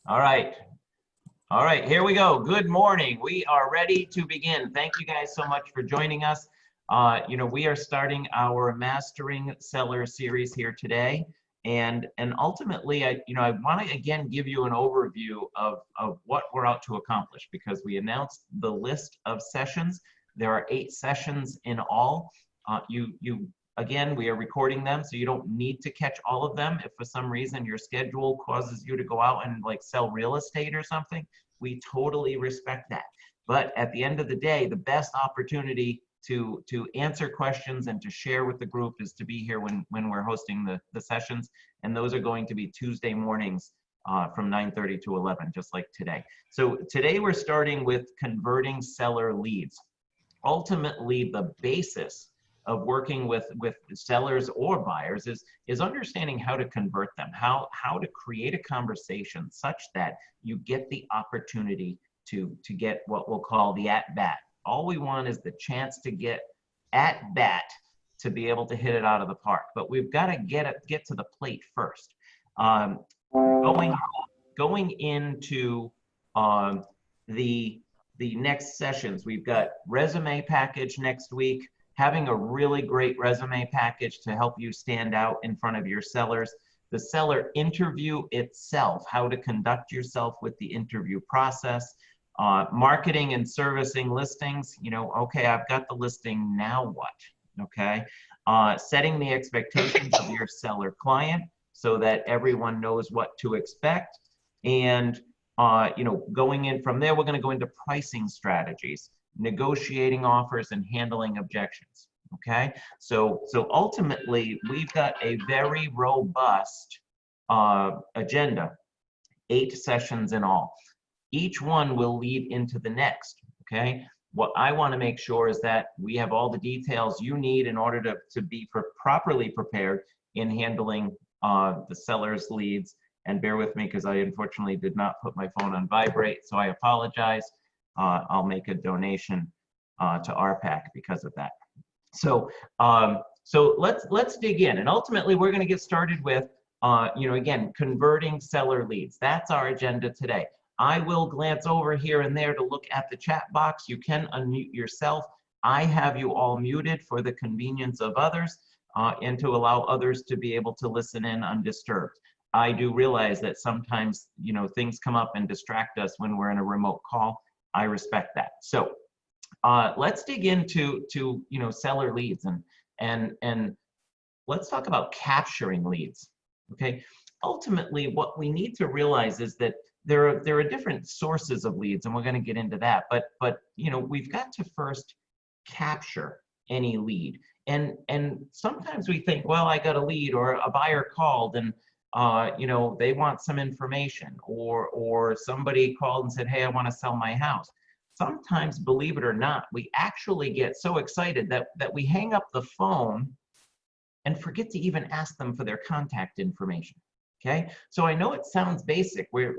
All right. All right, here we go. Good morning. We are ready to begin. Thank you guys so much for joining us. We are starting our Mastering Seller series here today. And ultimately, I want to again give you an overview of what we're out to accomplish because we announced the list of sessions. There are 8 sessions in all. Again, we are recording them, so you don't need to catch all of them. If for some reason your schedule causes you to go out and like sell real estate or something, we totally respect that. But at the end of the day, the best opportunity to answer questions and to share with the group is to be here when we're hosting the sessions. And those are going to be Tuesday mornings from 9:30 to 11, just like today. So today we're starting with converting seller leads. Ultimately, the basis of working with sellers or buyers is understanding how to convert them, how to create a conversation such that you get the opportunity to get what we'll call the at bat. All we want is the chance to get at bat to be able to hit it out of the park, but we've got to get to the plate first. Going into the next sessions, we've got resume package next week, having a really great resume package to help you stand out in front of your sellers. The seller interview itself, how to conduct yourself with the interview process, marketing and servicing listings. Okay, I've got the listing, now what? Okay, setting the expectations of your seller client so that everyone knows what to expect. And going in from there, we're going to go into pricing strategies, negotiating offers, and handling objections. Okay, so ultimately we've got a very robust agenda, 8 sessions in all. Each one will lead into the next. Okay, what I want to make sure is that we have all the details you need in order to be properly prepared in handling the seller's leads. And bear with me because I unfortunately did not put my phone on vibrate, so I apologize. I'll make a donation to RPAC because of that. So let's dig in, and ultimately we're going to get started with again, converting seller leads. That's our agenda today. I will glance over here and there to look at the chat box. You can unmute yourself. I have you all muted for the convenience of others and to allow others to be able to listen in undisturbed. I do realize that sometimes things come up and distract us when we're in a remote call. I respect that. So let's dig into seller leads and let's talk about capturing leads. Okay, ultimately what we need to realize is that there are different sources of leads, and we're going to get into that. But we've got to first capture any lead, and sometimes we think, well, I got a lead or a buyer called and they want some information, or somebody called and said, hey, I want to sell my house. Sometimes, believe it or not, we actually get so excited that we hang up the phone and forget to even ask them for their contact information. Okay, so I know it sounds basic. We're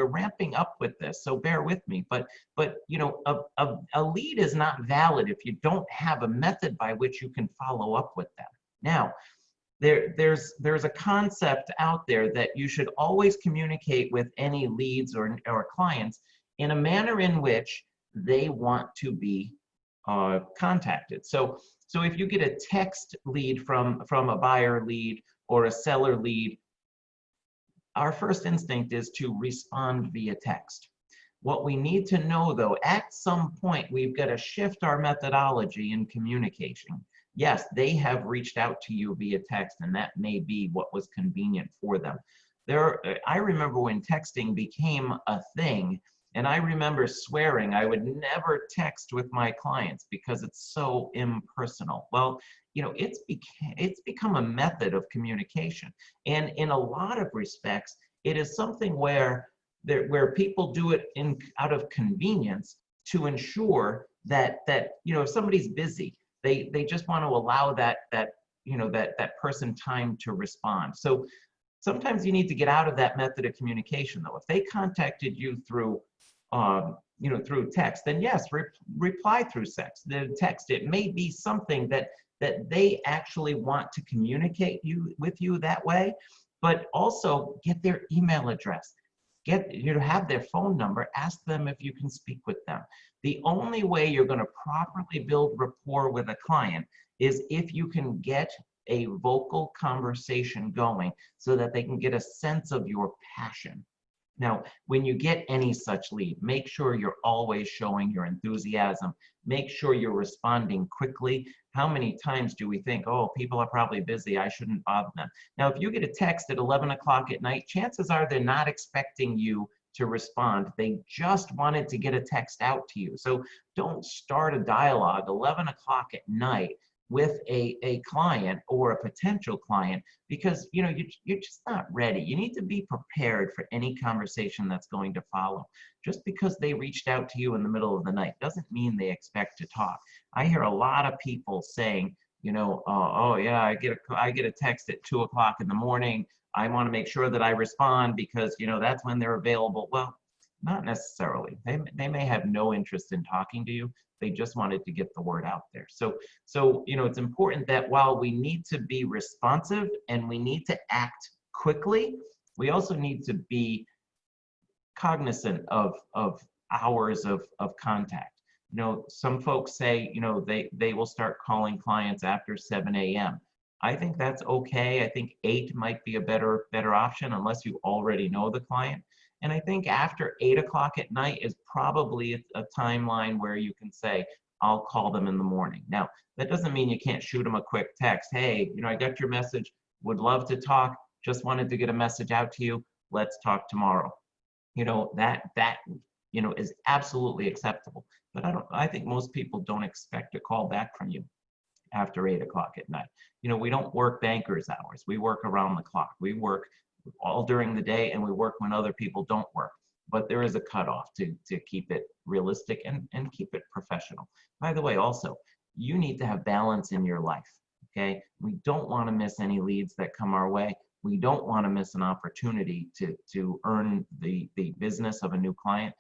ramping up with this, so bear with me. But a lead is not valid if you don't have a method by which you can follow up with them. Now, there's a concept out there that you should always communicate with any leads or clients in a manner in which they want to be contacted. So if you get a text lead from a buyer lead or a seller lead, our first instinct is to respond via text. What we need to know, though, at some point we've got to shift our methodology in communication. Yes, they have reached out to you via text, and that may be what was convenient for them. I remember when texting became a thing, and I remember swearing I would never text with my clients because it's so impersonal. Well, it's become a method of communication, and in a lot of respects, it is something where people do it out of convenience to ensure that if somebody's busy, they just want to allow that person time to respond. So sometimes you need to get out of that method of communication, though. If they contacted you through through text, then yes, reply through text. It may be something that they actually want to communicate with you that way, but also get their email address. have their phone number, ask them if you can speak with them. The only way you're going to properly build rapport with a client is if you can get a vocal conversation going so that they can get a sense of your passion. Now, when you get any such lead, make sure you're always showing your enthusiasm. Make sure you're responding quickly. How many times do we think, oh, people are probably busy, I shouldn't bother them? Now, if you get a text at 11 o'clock at night, chances are they're not expecting you to respond. They just wanted to get a text out to you. So don't start a dialogue 11 o'clock at night with a client or a potential client, because you're just not ready. You need to be prepared for any conversation that's going to follow. Just because they reached out to you in the middle of the night doesn't mean they expect to talk. I hear a lot of people saying, oh yeah, I get a text at 2 o'clock in the morning. I want to make sure that I respond because that's when they're available. Well, not necessarily. They may have no interest in talking to you. They just wanted to get the word out there. So it's important that while we need to be responsive and we need to act quickly, we also need to be cognizant of hours of contact. Some folks say, they will start calling clients after 7 a.m. I think that's okay. I think 8 might be a better option unless you already know the client. And I think after 8 o'clock at night is probably a timeline where you can say, I'll call them in the morning. Now, that doesn't mean you can't shoot them a quick text. Hey, I got your message, would love to talk, just wanted to get a message out to you, let's talk tomorrow. That is absolutely acceptable. But I think most people don't expect a call back from you after 8 o'clock at night. We don't work bankers hours. We work around the clock. We work all during the day, and we work when other people don't work. But there is a cutoff to keep it realistic and keep it professional. By the way, also, you need to have balance in your life, okay? We don't want to miss any leads that come our way. We don't want to miss an opportunity to earn the business of a new client.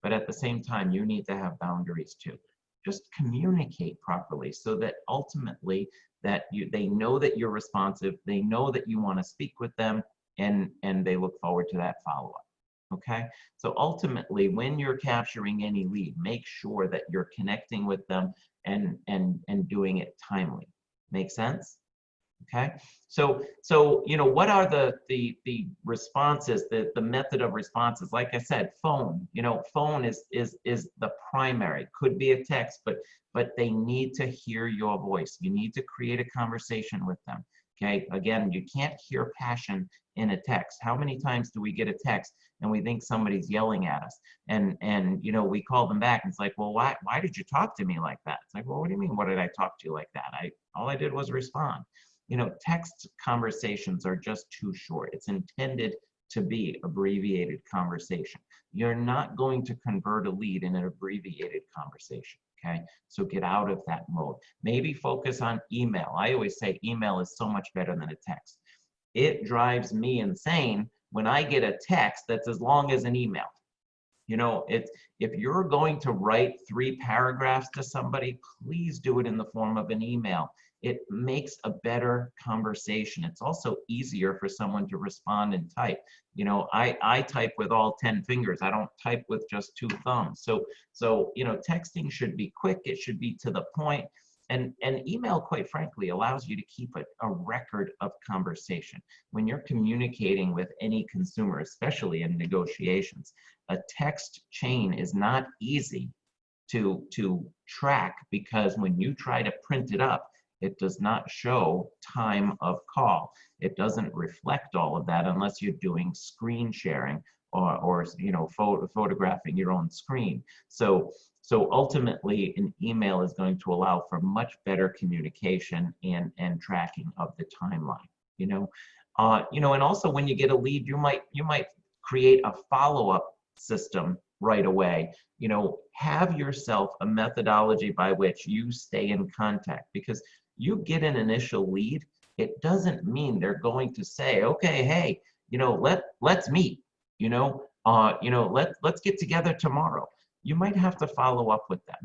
But at the same time, you need to have boundaries too. Just communicate properly so that ultimately they know that you're responsive, they know that you want to speak with them, and they look forward to that follow-up. Okay, so ultimately, when you're capturing any lead, make sure that you're connecting with them and doing it timely. Make sense? Okay, so what are the responses, the method of responses? Like I said, phone. Phone is the primary. Could be a text, but they need to hear your voice. You need to create a conversation with them. Okay, again, you can't hear passion in a text. How many times do we get a text and we think somebody's yelling at us, and we call them back and it's like, well, why did you talk to me like that? It's like, well, what do you mean, what did I talk to you like that? All I did was respond. Text conversations are just too short. It's intended to be abbreviated conversation. You're not going to convert a lead in an abbreviated conversation. Okay, so get out of that mode. Maybe focus on email. I always say email is so much better than a text. It drives me insane when I get a text that's as long as an email. If you're going to write 3 paragraphs to somebody, please do it in the form of an email. It makes a better conversation. It's also easier for someone to respond and type. I type with all 10 fingers. I don't type with just 2 thumbs. So texting should be quick. It should be to the point. And email, quite frankly, allows you to keep a record of conversation. When you're communicating with any consumer, especially in negotiations, a text chain is not easy to track, because when you try to print it up, it does not show time of call. It doesn't reflect all of that unless you're doing screen sharing or photographing your own screen. So ultimately, an email is going to allow for much better communication and tracking of the timeline. And also when you get a lead, you might create a follow-up system right away. Have yourself a methodology by which you stay in contact, because you get an initial lead, it doesn't mean they're going to say, okay, hey, let's meet, let's get together tomorrow. You might have to follow up with them.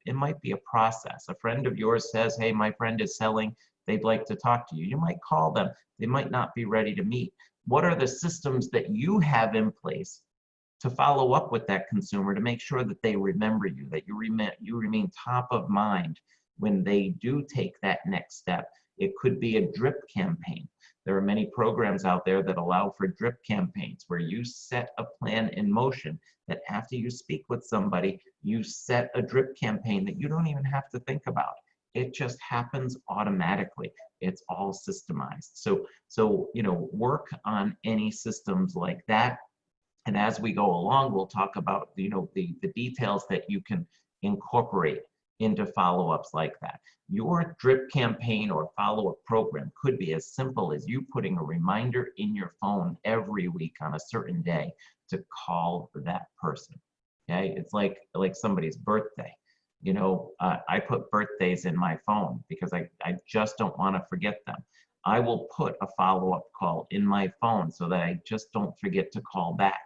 It might be a process. A friend of yours says, hey, my friend is selling, they'd like to talk to you. You might call them. They might not be ready to meet. What are the systems that you have in place to follow up with that consumer to make sure that they remember you, that you remain top of mind when they do take that next step. It could be a drip campaign. There are many programs out there that allow for drip campaigns where you set a plan in motion that after you speak with somebody, you set a drip campaign that you don't even have to think about. It just happens automatically. It's all systemized. So you know, work on any systems like that. And as we go along, we'll talk about, you know, the details that you can incorporate into follow-ups like that. Your drip campaign or follow-up program could be as simple as you putting a reminder in your phone every week on a certain day to call that person. Okay, it's like somebody's birthday. You know, I put birthdays in my phone because I just don't want to forget them. I will put a follow-up call in my phone so that I just don't forget to call back.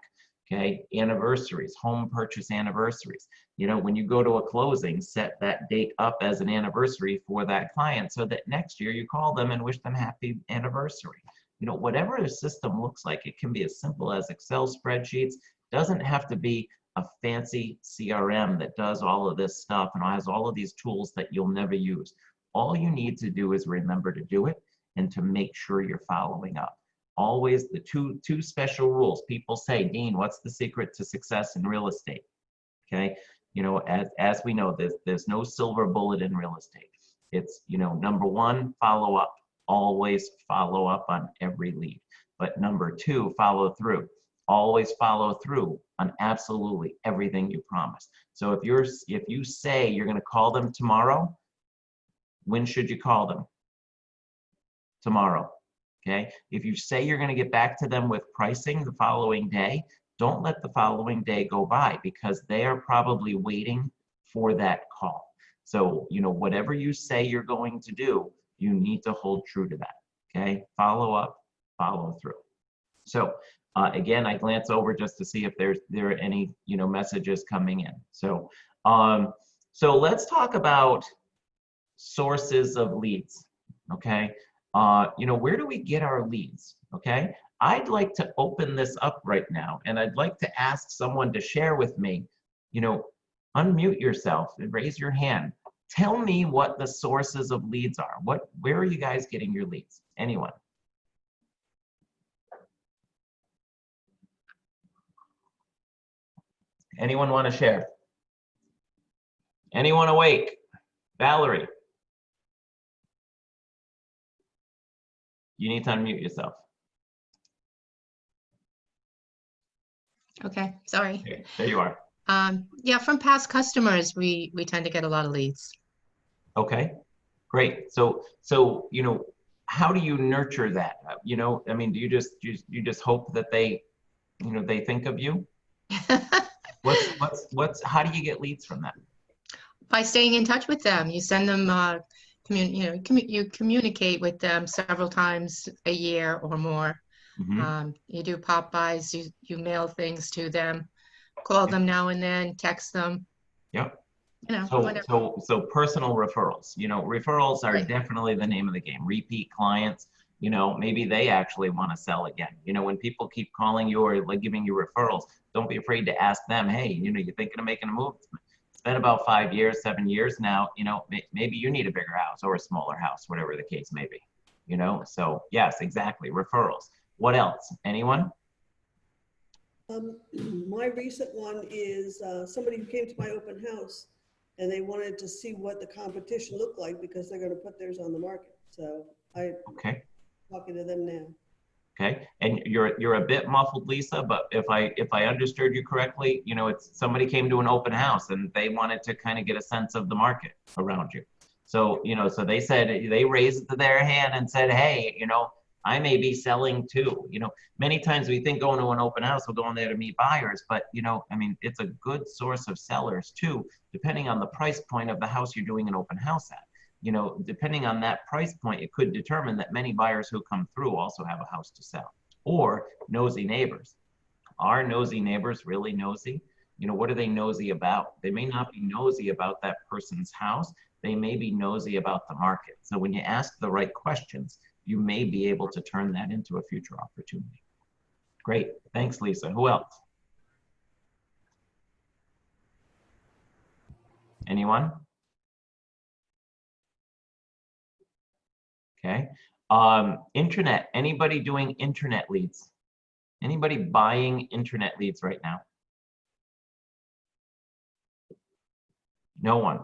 Okay, anniversaries, home purchase anniversaries. You know, when you go to a closing, set that date up as an anniversary for that client so that next year you call them and wish them happy anniversary. You know, whatever the system looks like, it can be as simple as Excel spreadsheets. Doesn't have to be a fancy CRM that does all of this stuff and has all of these tools that you'll never use. All you need to do is remember to do it and to make sure you're following up. Always the two special rules. People say, Dean, what's the secret to success in real estate? Okay, you know, as we know, there's no silver bullet in real estate. It's, you know, number one, follow up. Always follow up on every lead. But number two, follow through. Always follow through on absolutely everything you promise. So if you say you're going to call them tomorrow, when should you call them? Tomorrow. Okay, if you say you're going to get back to them with pricing the following day, don't let the following day go by because they are probably waiting for that call. So, you know, whatever you say you're going to do, you need to hold true to that. Okay, follow up, follow through. So again, I glance over just to see if there are any, you know, messages coming in. So so let's talk about sources of leads. Okay. You know, where do we get our leads? Okay, I'd like to open this up right now and I'd like to ask someone to share with me, you know, unmute yourself and raise your hand. Tell me what the sources of leads are. Where are you guys getting your leads? Anyone? Anyone want to share? Anyone awake? Valerie? You need to unmute yourself. Okay, sorry. Okay, there you are. Yeah, from past customers, we tend to get a lot of leads. Okay, great. So you know, how do you nurture that? You know, I mean, do you just hope that they, you know, they think of you? How do you get leads from that? By staying in touch with them, you send them, you communicate with them several times a year or more. Mm-hmm. You do pop-bys, you mail things to them, call them now and then, text them. Yep. You know, So personal referrals. You know, referrals are Right. definitely the name of the game. Repeat clients. You know, maybe they actually want to sell again. You know, when people keep calling you or like giving you referrals, don't be afraid to ask them, hey, you know, you're thinking of making a move? It's been about 5 years, 7 years now. You know, maybe you need a bigger house or a smaller house, whatever the case may be. You know, so yes, exactly. Referrals. What else? Anyone? My recent one is somebody who came to my open house and they wanted to see what the competition looked like because they're going to put theirs on the market. So I'm talking to them now. Okay, and you're a bit muffled, Lisa, but if I understood you correctly, you know, it's somebody came to an open house and they wanted to kind of get a sense of the market around you. So, you know, so they said, they raised their hand and said, hey, you know, I may be selling too. You know, many times we think going to an open house, we're going there to meet buyers, but you know, I mean, it's a good source of sellers too, depending on the price point of the house you're doing an open house at. You know, depending on that price point, it could determine that many buyers who come through also have a house to sell. Or nosy neighbors. Are nosy neighbors really nosy? You know, what are they nosy about? They may not be nosy about that person's house. They may be nosy about the market. So when you ask the right questions, you may be able to turn that into a future opportunity. Great, thanks, Lisa. Who else? Anyone? Okay. Internet, anybody doing internet leads? Anybody buying internet leads right now? No one.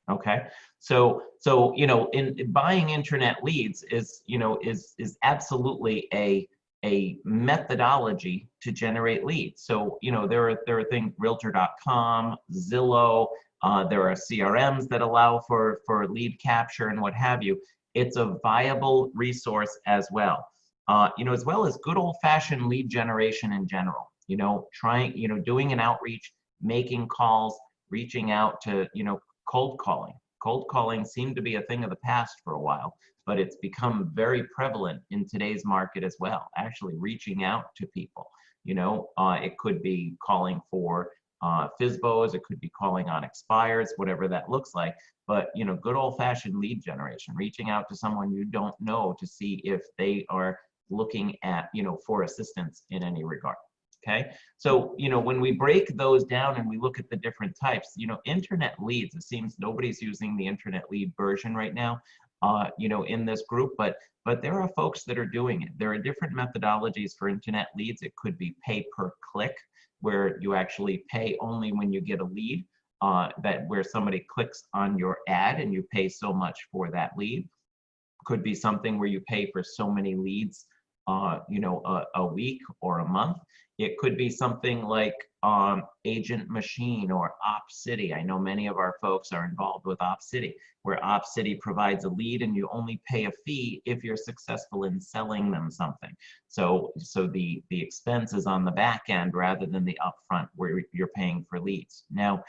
Okay. So you know, in buying internet leads is, you know, is absolutely a methodology to generate leads. So, you know, there are things, realtor.com, Zillow, there are CRMs that allow for lead capture and what have you. It's a viable resource as well. You know, as well as good old-fashioned lead generation in general. You know, trying, you know, doing an outreach, making calls, reaching out to, you know, cold calling. Cold calling seemed to be a thing of the past for a while, but it's become very prevalent in today's market as well, actually reaching out to people. You know, it could be calling for FSBOs, it could be calling on expires, whatever that looks like. But, you know, good old-fashioned lead generation, reaching out to someone you don't know to see if they are looking at, you know, for assistance in any regard. Okay, so, you know, when we break those down and we look at the different types, you know, internet leads, it seems nobody's using the internet lead version right now, you know, in this group, but there are folks that are doing it. There are different methodologies for internet leads. It could be pay per click, where you actually pay only when you get a lead, where somebody clicks on your ad and you pay so much for that lead. Could be something where you pay for so many leads, you know, a week or a month. It could be something like Agent Machine or OpCity. I know many of our folks are involved with OpCity, where OpCity provides a lead and you only pay a fee if you're successful in selling them something. So the expense is on the back end rather than the upfront where you're paying for leads. Now,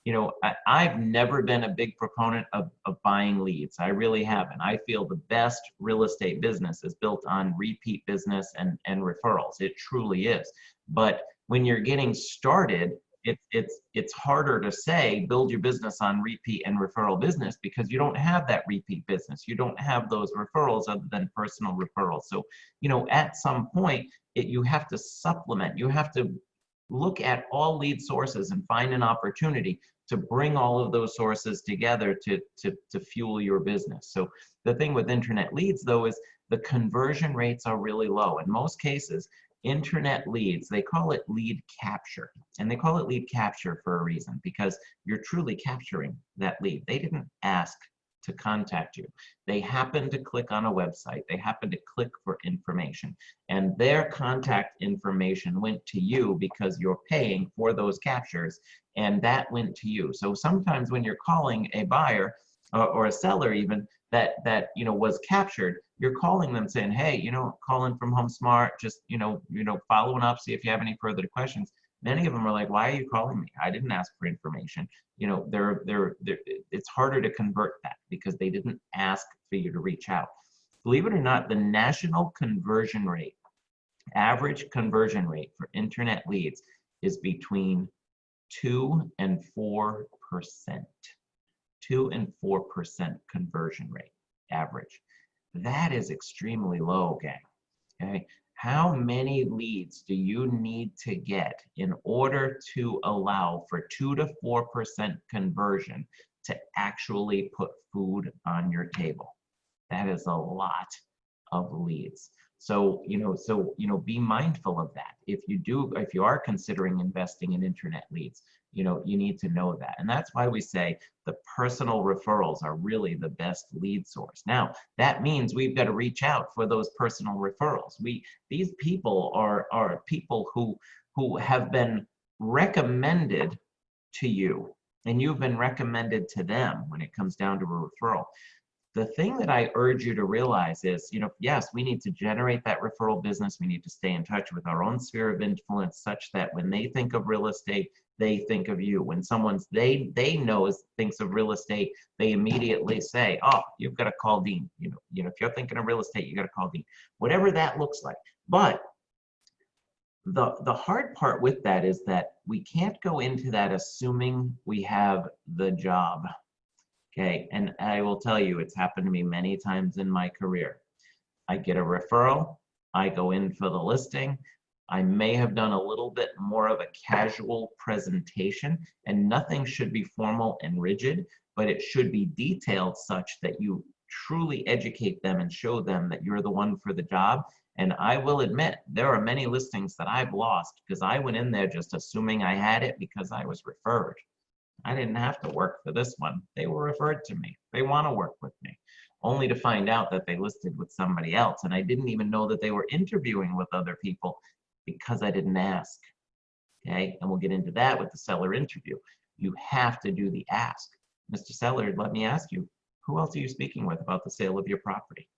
you know, I've never been a big proponent of buying leads. I really haven't. I feel the best real estate business is built on repeat business and referrals. It truly is. But when you're getting started, it's harder to say build your business on repeat and referral business because you don't have that repeat business. You don't have those referrals other than personal referrals. So, you know, at some point, you have to supplement. You have to look at all lead sources and find an opportunity to bring all of those sources together to fuel your business. So the thing with internet leads, though, is the conversion rates are really low. In most cases, internet leads, they call it lead capture. And they call it lead capture for a reason, because you're truly capturing that lead. They didn't ask to contact you. They happen to click on a website. They happen to click for information. And their contact information went to you because you're paying for those captures, and that went to you. So sometimes when you're calling a buyer or a seller even that you know was captured, you're calling them saying, hey, you know, calling from HomeSmart, just you know following up, see if you have any further questions. Many of them are like, why are you calling me? I didn't ask for information. You know, it's harder to convert that because they didn't ask for you to reach out. Believe it or not, the national conversion rate, average conversion rate for internet leads is between 2 and 4%. 2 and 4% conversion rate, average. That is extremely low, gang. Okay. How many leads do you need to get in order to allow for 2 to 4% conversion to actually put food on your table? That is a lot of leads. So, be mindful of that. If you are considering investing in internet leads, you need to know that. And that's why we say the personal referrals are really the best lead source. Now, that means we've got to reach out for those personal referrals. These people are people who have been recommended to you, and you've been recommended to them when it comes down to a referral. The thing that I urge you to realize is, yes, we need to generate that referral business. We need to stay in touch with our own sphere of influence such that when they think of real estate, they think of you. When someone's they thinks of real estate, they immediately say, oh, you've got to call Dean. If you're thinking of real estate, you got to call Dean. Whatever that looks like. But the hard part with that is that we can't go into that assuming we have the job. Okay, and I will tell you, it's happened to me many times in my career. I get a referral, I go in for the listing, I may have done a little bit more of a casual presentation, and nothing should be formal and rigid, but it should be detailed such that you truly educate them and show them that you're the one for the job. And I will admit, there are many listings that I've lost because I went in there just assuming I had it because I was referred. I didn't have to work for this one. They were referred to me. They want to work with me, only to find out that they listed with somebody else. And I didn't even know that they were interviewing with other people because I didn't ask. Okay, and we'll get into that with the seller interview. You have to do the ask. Mr. Seller, let me ask you, who else are you speaking with about the sale of your property?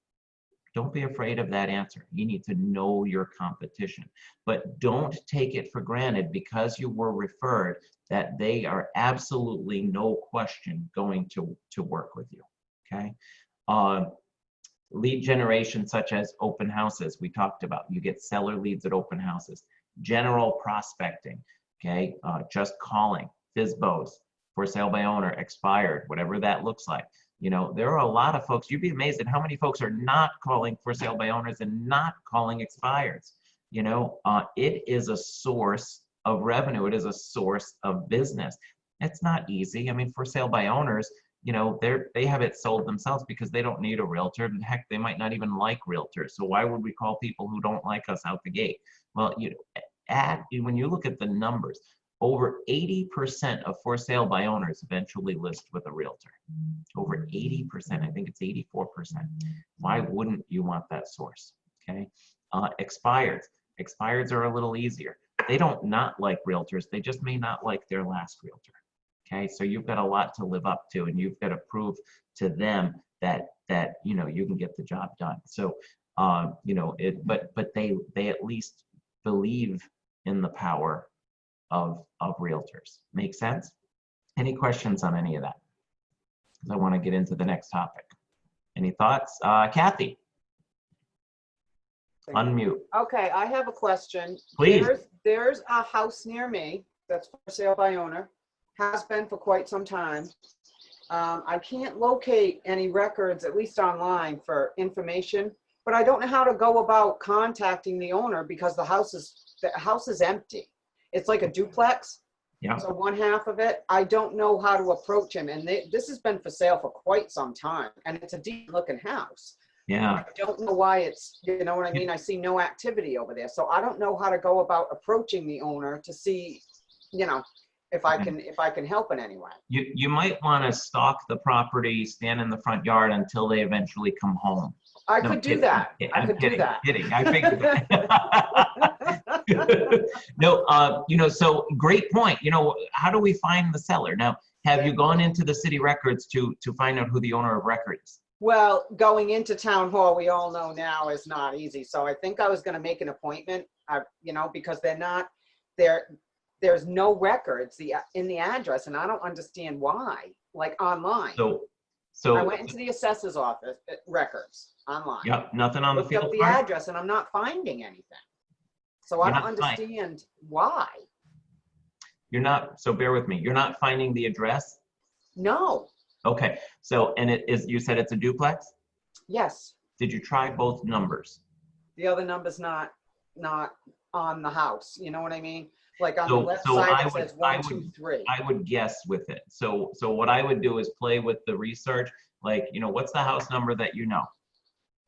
Don't be afraid of that answer. You need to know your competition, but don't take it for granted because you were referred that they are absolutely no question going to work with you, okay? Lead generation such as open houses, we talked about. You get seller leads at open houses. General prospecting, okay? Just calling, FSBOs, for sale by owner, expired, whatever that looks like. You know, there are a lot of folks, you'd be amazed at how many folks are not calling for sale by owners and not calling expireds. You know, it is a source of revenue. It is a source of business. It's not easy. I mean, for sale by owners, you know, they have it sold themselves because they don't need a realtor. And heck, they might not even like realtors. So why would we call people who don't like us out the gate? Well, you know, when you look at the numbers, over 80% of for sale by owners eventually list with a realtor. Over 80%, I think it's 84%. Why wouldn't you want that source? Okay. Expireds. Expireds are a little easier. They don't not like realtors. They just may not like their last realtor. Okay. So you've got a lot to live up to, and you've got to prove to them that you know you can get the job done. So you know but they at least believe in the power of realtors. Make sense? Any questions on any of that? Because I want to get into the next topic. Any thoughts? Kathy, unmute. Okay, I have a question. Please. There's a house near me that's for sale by owner, has been for quite some time. I can't locate any records, at least online, for information, but I don't know how to go about contacting the owner because the house is empty. It's like a duplex. Yeah. So one half of it, I don't know how to approach him. And this has been for sale for quite some time. And it's a decent looking house. Yeah. I don't know why it's, you know what I mean? I see no activity over there. So I don't know how to go about approaching the owner to see, you know, if I can help in any way. You might want to stalk the property, stand in the front yard until they eventually come home. I could do that. I could do that. Kidding. I figured that. No, you know, so great point. You know, how do we find the seller? Now, have you gone into the city records to find out who the owner of record is? Well, going into town hall, we all know now is not easy. So I think I was going to make an appointment, you know, because there's no records in the address, and I don't understand why, like online. So I went into the assessor's office, records online. Yep, nothing on the field. Looked up the address, and I'm not finding anything. So I don't understand why. You're not, so bear with me. You're not finding the address? No. Okay, so, and it is, you said it's a duplex? Yes. Did you try both numbers? The other number's not on the house. You know what I mean? Like on the left side, it says 1, 2, 3. I would guess with it. So what I would do is play with the research. Like, you know, what's the house number that you know?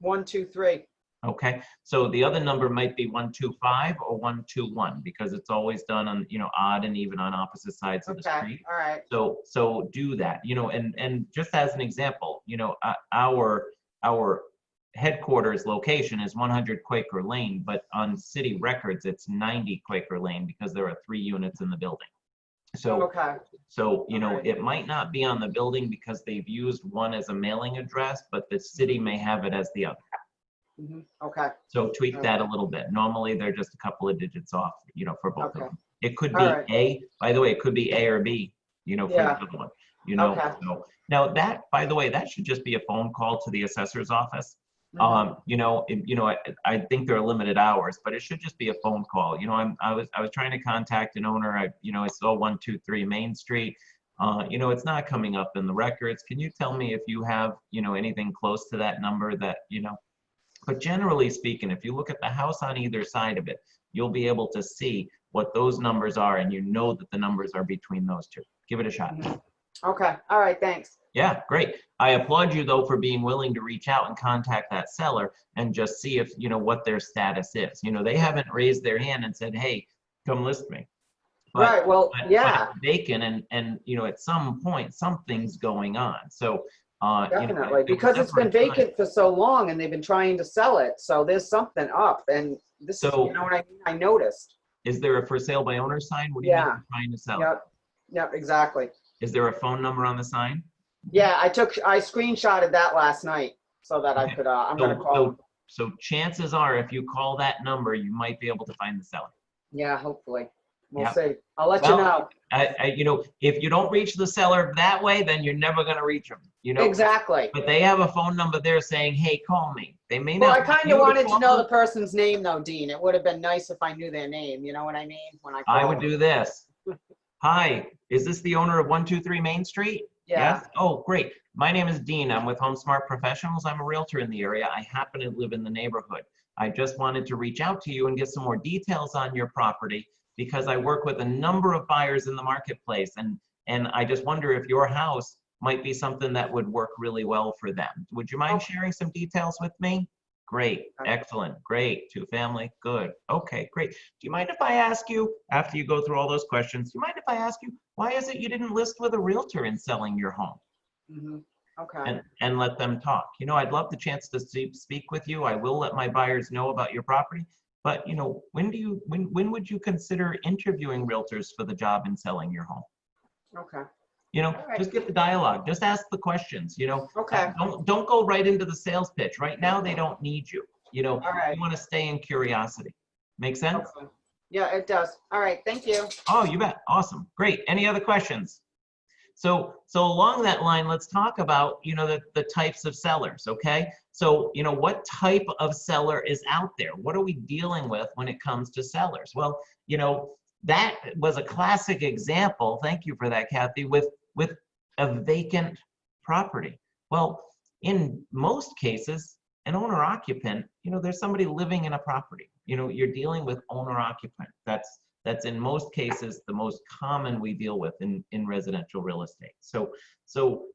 1, 2, 3. Okay, so the other number might be 125 or 121 because it's always done on, you know, odd and even on opposite sides of the street. All right. So do that, you know, and just as an example, you know, our headquarters location is 100 Quaker Lane, but on city records it's 90 Quaker Lane because there are 3 units in the building. So, okay. So, you know, it might not be on the building because they've used one as a mailing address, but the city may have it as the other. Okay. So tweak that a little bit. Normally they're just a couple of digits off, you know, for both of them. It could be A, by the way, it could be A or B, you know, for the other one, you know. So, now that, by the way, that should just be a phone call to the assessor's office. You know, I think there are limited hours, but it should just be a phone call. You know, I was trying to contact an owner. You know, I saw 123 Main Street. You know, it's not coming up in the records. Can you tell me if you have, you know, anything close to that number that, you know? But generally speaking, if you look at the house on either side of it, you'll be able to see what those numbers are, and you know that the numbers are between those two. Give it a shot. Okay, all right, thanks. Yeah, great. I applaud you though for being willing to reach out and contact that seller and just see if, what their status is. They haven't raised their hand and said, hey, come list me. But, Right, well, but yeah, it's vacant and at some point, something's going on. So, definitely, it was because it's never been a time. vacant for so long and they've been trying to sell it, so there's something up, and this is, So- you know what I mean, I noticed. Is there a for sale by owner sign? What do you mean Yeah. you're trying to sell? Yep, exactly. Is there a phone number on the sign? Yeah, I screenshotted that last night so that I Okay. could, I'm gonna call them. So chances are, if you call that number, you might be able to find the seller. Yeah, hopefully. We'll Yep. see. I'll let you Well, know. If you don't reach the seller that way, then you're never gonna reach them, Exactly. But they have a phone number there saying, hey, call me. They may Well, not. I want kind you of wanted to call know them. the person's name though, Dean. It would have been nice if I knew their name, you know what I mean? When I I call would them. do this. Hi, is this the owner of 123 Main Street? Yeah. Yes? Oh, great. My name is Dean. I'm with HomeSmart Professionals. I'm a realtor in the area. I happen to live in the neighborhood. I just wanted to reach out to you and get some more details on your property because I work with a number of buyers in the marketplace, and I just wonder if your house might be something that would work really well for them. Would you mind Okay. sharing some details with me? Great, Okay. excellent, great, two family, good. Okay, great. Do you mind if I ask you, after you go through all those questions, do you mind if I ask you, why is it you didn't list with a realtor in selling your home? Mhm. Okay. And let them talk. I'd love the chance to speak with you. I will let my buyers know about your property. But when would you consider interviewing realtors for the job in selling your home? Okay. Just get the dialogue. Just ask the questions. Okay. Don't go right into the sales pitch. Right now, they don't need you. All right. You want to stay in curiosity. Make sense? Okay. Yeah, it does. All right. Thank you. Oh, you bet. Awesome. Great. Any other questions? So along that line, let's talk about, the types of sellers, okay? So, what type of seller is out there? What are we dealing with when it comes to sellers? Well, that was a classic example, thank you for that, Kathy, with a vacant property. Well, in most cases, an owner occupant, there's somebody living in a property. You're dealing with owner occupant. That's in most cases the most common we deal with in residential real estate. So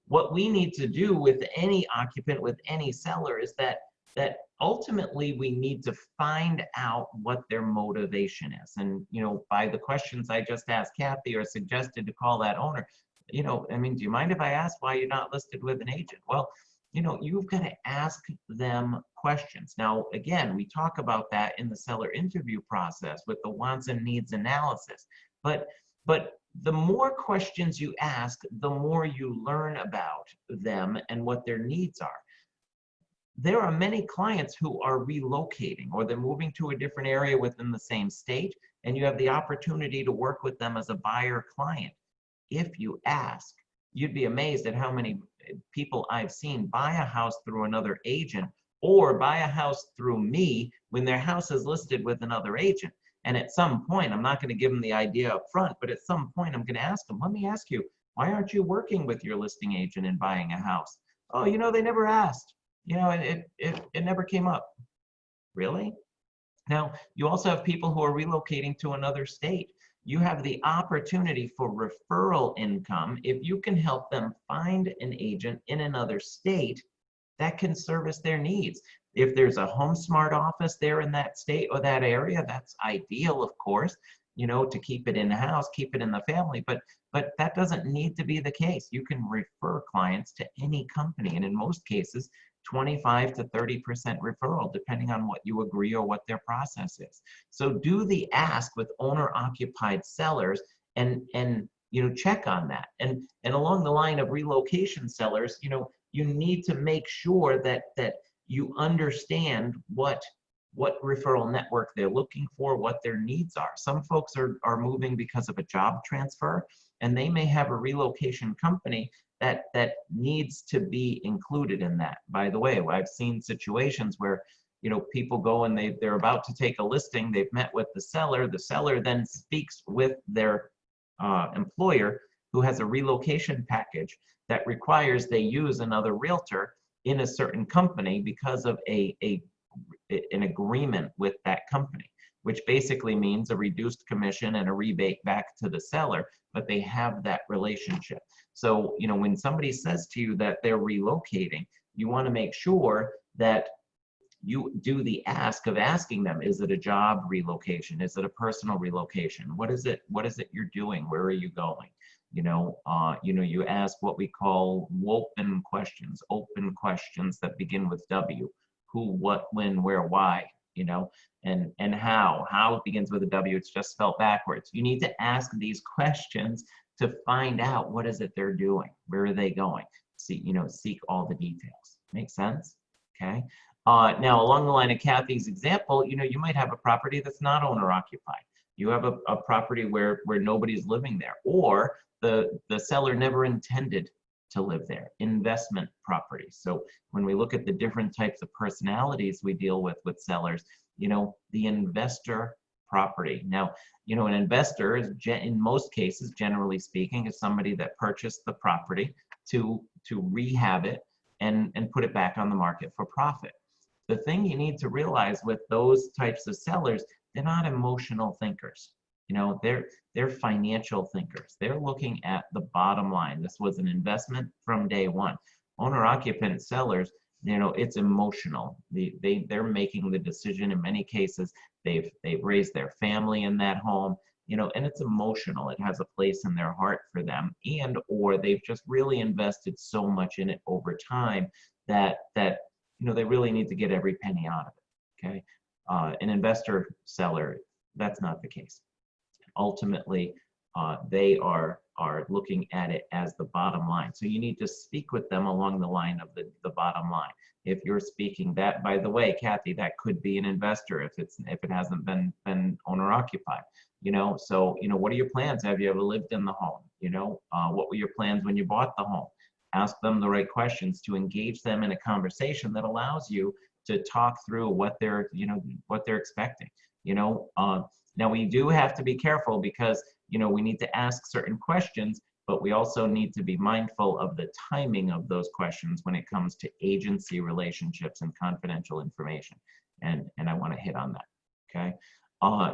what we need to do with any occupant, with any seller, is that ultimately we need to find out what their motivation is. And by the questions I just asked Kathy or suggested to call that owner, do you mind if I ask why you're not listed with an agent? Well, you've got to ask them questions. Now, again, we talk about that in the seller interview process with the wants and needs analysis. But the more questions you ask, the more you learn about them and what their needs are. There are many clients who are relocating or they're moving to a different area within the same state, and you have the opportunity to work with them as a buyer client. If you ask, you'd be amazed at how many people I've seen buy a house through another agent or buy a house through me when their house is listed with another agent. And at some point, I'm not going to give them the idea up front, but at some point I'm going to ask them, let me ask you, why aren't you working with your listing agent and buying a house? Oh, they never asked. It never came up. Really? Now, you also have people who are relocating to another state. You have the opportunity for referral income if you can help them find an agent in another state that can service their needs. If there's a HomeSmart office there in that state or that area, that's ideal, of course, to keep it in-house, keep it in the family, but that doesn't need to be the case. You can refer clients to any company, and in most cases, 25 to 30% referral, depending on what you agree or what their process is. So do the ask with owner-occupied sellers and check on that. And along the line of relocation sellers, you need to make sure that you understand what referral network they're looking for, what their needs are. Some folks are moving because of a job transfer, and they may have a relocation company that needs to be included in that. By the way, I've seen situations where people go and they're about to take a listing, they've met with the seller then speaks with their employer who has a relocation package that requires they use another realtor in a certain company because of an agreement with that company. which basically means a reduced commission and a rebate back to the seller, but they have that relationship. So, you know, when somebody says to you that they're relocating, you want to make sure that you do the ask of asking them, is it a job relocation? Is it a personal relocation? What is it you're doing? Where are you going? You know, you ask what we call open questions that begin with W. Who, what, when, where, why, you know, and how. How begins with a W, it's just spelled backwards. You need to ask these questions to find out what is it they're doing, where are they going? See, you know, seek all the details. Make sense? Okay. Now, along the line of Kathy's example, you know, you might have a property that's not owner occupied. You have a property where nobody's living there, or the seller never intended to live there. Investment property. So when we look at the different types of personalities we deal with sellers, you know, the investor property. Now, you know, an investor is in most cases, generally speaking, is somebody that purchased the property to rehab it and put it back on the market for profit. The thing you need to realize with those types of sellers, they're not emotional thinkers. You know, they're financial thinkers. They're looking at the bottom line. This was an investment from day one. Owner-occupant sellers, you know, it's emotional. They're making the decision. In many cases, they've raised their family in that home, you know, and it's emotional. It has a place in their heart for them, and or they've just really invested so much in it over time that you know, they really need to get every penny out of it. Okay, an investor seller, that's not the case. Ultimately, they are looking at it as the bottom line. So you need to speak with them along the line of the bottom line. If you're speaking that, by the way, Kathy, that could be an investor if it hasn't been owner occupied. You know, so you know, what are your plans? Have you ever lived in the home? You know, what were your plans when you bought the home? Ask them the right questions to engage them in a conversation that allows you to talk through what they're expecting. You know, now we do have to be careful because, you know, we need to ask certain questions, but we also need to be mindful of the timing of those questions when it comes to agency relationships and confidential information. And I want to hit on that. Okay.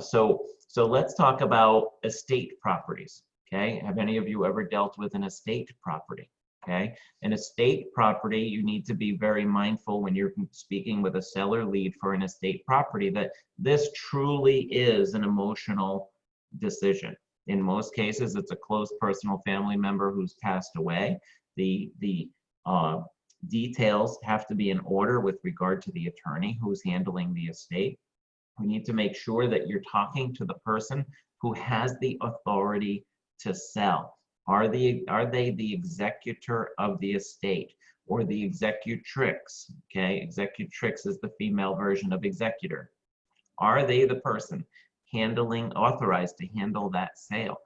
So let's talk about estate properties. Okay. Have any of you ever dealt with an estate property? Okay, an estate property, you need to be very mindful when you're speaking with a seller lead for an estate property that this truly is an emotional decision. In most cases, it's a close personal family member who's passed away. The details have to be in order with regard to the attorney who's handling the estate. We need to make sure that you're talking to the person who has the authority to sell. Are they the executor of the estate or the executrix? Okay, executrix is the female version of executor. Are they the person authorized to handle that sale?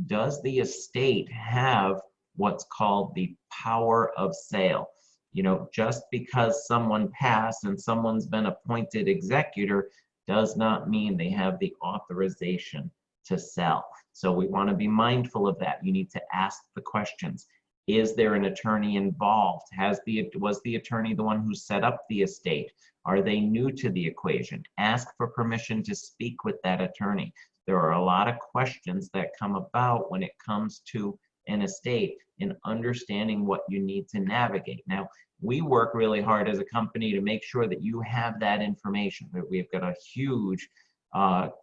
Does the estate have what's called the power of sale? You know, just because someone passed and someone's been appointed executor does not mean they have the authorization to sell. So we want to be mindful of that. You need to ask the questions. Is there an attorney involved? Was the attorney the one who set up the estate? Are they new to the equation? Ask for permission to speak with that attorney. There are a lot of questions that come about when it comes to an estate in understanding what you need to navigate. Now, we work really hard as a company to make sure that you have that information. We've got a huge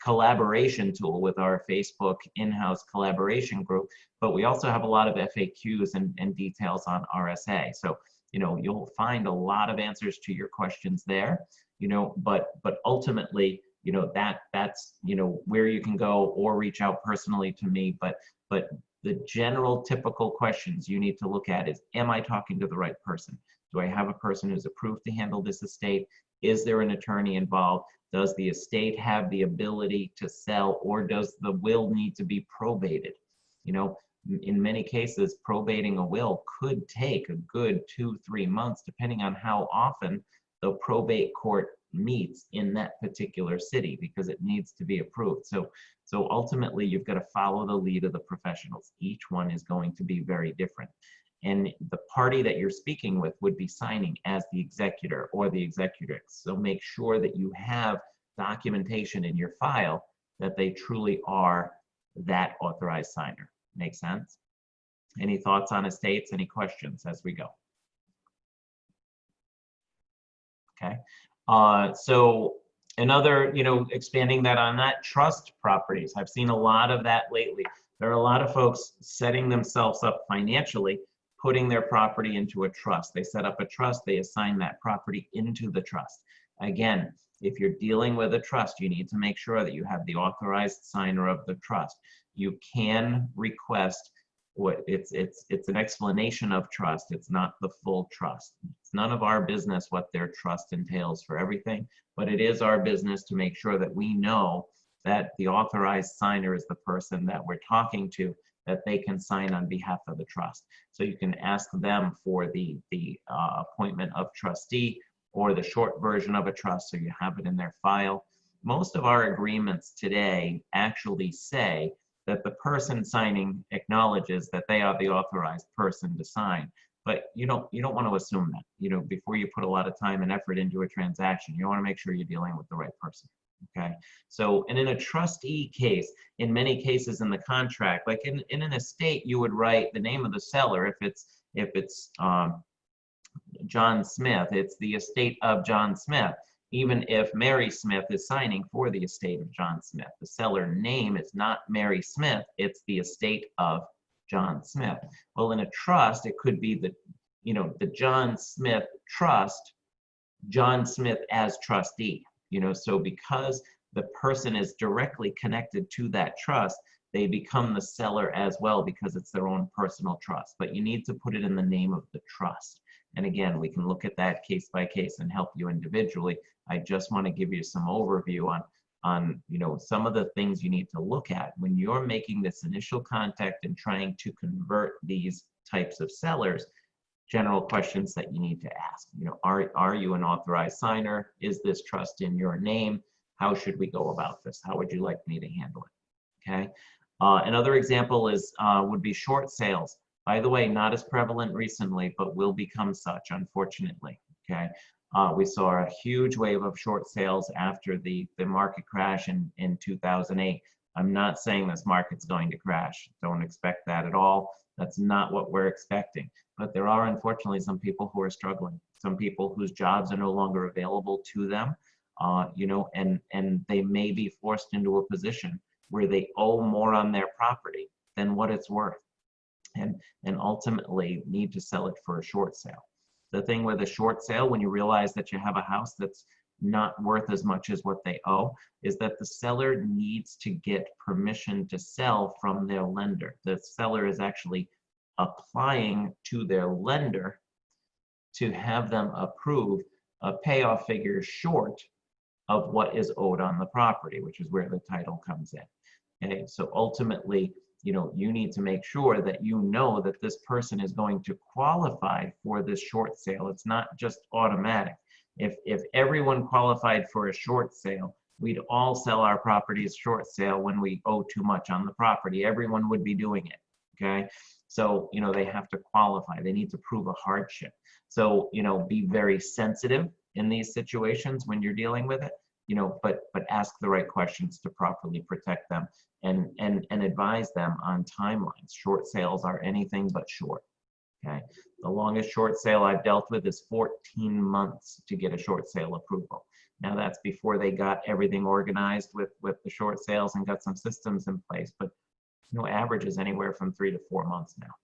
collaboration tool with our Facebook in-house collaboration group, but we also have a lot of FAQs and details on RSA. So, you know, you'll find a lot of answers to your questions there, you know, but ultimately, you know, that's, you know, where you can go or reach out personally to me. But the general typical questions you need to look at is, am I talking to the right person? Do I have a person who's approved to handle this estate? Is there an attorney involved? Does the estate have the ability to sell, or does the will need to be probated? You know, in many cases, probating a will could take a good 2-3 months, depending on how often the probate court meets in that particular city, because it needs to be approved. So ultimately, you've got to follow the lead of the professionals. Each one is going to be very different. And the party that you're speaking with would be signing as the executor or the executrix. So make sure that you have documentation in your file that they truly are that authorized signer. Make sense? Any thoughts on estates? Any questions as we go? Okay. So another, expanding that on that, trust properties. I've seen a lot of that lately. There are a lot of folks setting themselves up financially, putting their property into a trust. They set up a trust, they assign that property into the trust. Again, if you're dealing with a trust, you need to make sure that you have the authorized signer of the trust. You can request it's an explanation of trust. It's not the full trust. It's none of our business what their trust entails for everything, but it is our business to make sure that we know that the authorized signer is the person that we're talking to, that they can sign on behalf of the trust. So you can ask them for the appointment of trustee or the short version of a trust, so you have it in their file. Most of our agreements today actually say that the person signing acknowledges that they are the authorized person to sign. But you don't want to assume that. Before you put a lot of time and effort into a transaction, you want to make sure you're dealing with the right person. Okay. So, and in a trustee case, in many cases in the contract, like in an estate, you would write the name of the seller. If it's John Smith, it's the estate of John Smith. Even if Mary Smith is signing for the estate of John Smith, the seller name is not Mary Smith, it's the estate of John Smith. Well, in a trust, it could be the John Smith Trust, John Smith as trustee. So because the person is directly connected to that trust, they become the seller as well because it's their own personal trust. But you need to put it in the name of the trust. And again, we can look at that case by case and help you individually. I just want to give you some overview on some of the things you need to look at when you're making this initial contact and trying to convert these types of sellers. General questions that you need to ask. Are you an authorized signer? Is this trust in your name? How should we go about this? How would you like me to handle it? Okay. Another example would be short sales. By the way, not as prevalent recently, but will become such, unfortunately. Okay. We saw a huge wave of short sales after the market crash in 2008. I'm not saying this market's going to crash. Don't expect that at all. That's not what we're expecting. But there are, unfortunately, some people who are struggling, some people whose jobs are no longer available to them, and they may be forced into a position where they owe more on their property than what it's worth, and ultimately need to sell it for a short sale. The thing with a short sale, when you realize that you have a house that's not worth as much as what they owe, is that the seller needs to get permission to sell from their lender. The seller is actually applying to their lender to have them approve a payoff figure short of what is owed on the property, which is where the title comes in. Okay, so ultimately, you need to make sure that that this person is going to qualify for this short sale. It's not just automatic. If everyone qualified for a short sale, we'd all sell our properties short sale when we owe too much on the property. Everyone would be doing it. Okay. So, they have to qualify. They need to prove a hardship. So, be very sensitive in these situations when you're dealing with it, but ask the right questions to properly protect them and advise them on timelines. Short sales are anything but short. Okay. The longest short sale I've dealt with is 14 months to get a short sale approval. Now that's before they got everything organized with the short sales and got some systems in place, but average is anywhere from 3 to 4 months now.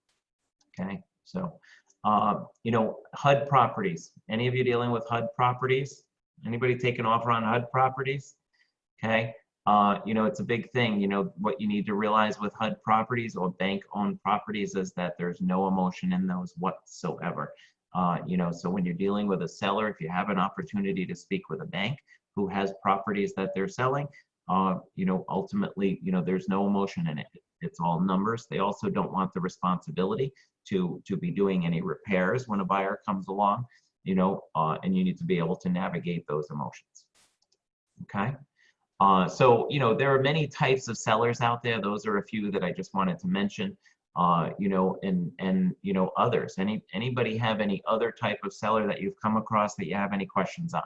Okay. So, HUD properties. Any of you dealing with HUD properties? Anybody take an offer on HUD properties? Okay. It's a big thing. What you need to realize with HUD properties or bank-owned properties is that there's no emotion in those whatsoever. So when you're dealing with a seller, if you have an opportunity to speak with a bank who has properties that they're selling, ultimately, there's no emotion in it. It's all numbers. They also don't want the responsibility to be doing any repairs when a buyer comes along, and you need to be able to navigate those emotions. Okay. So, there are many types of sellers out there. Those are a few that I just wanted to mention, and others. Anybody have any other type of seller that you've come across that you have any questions on?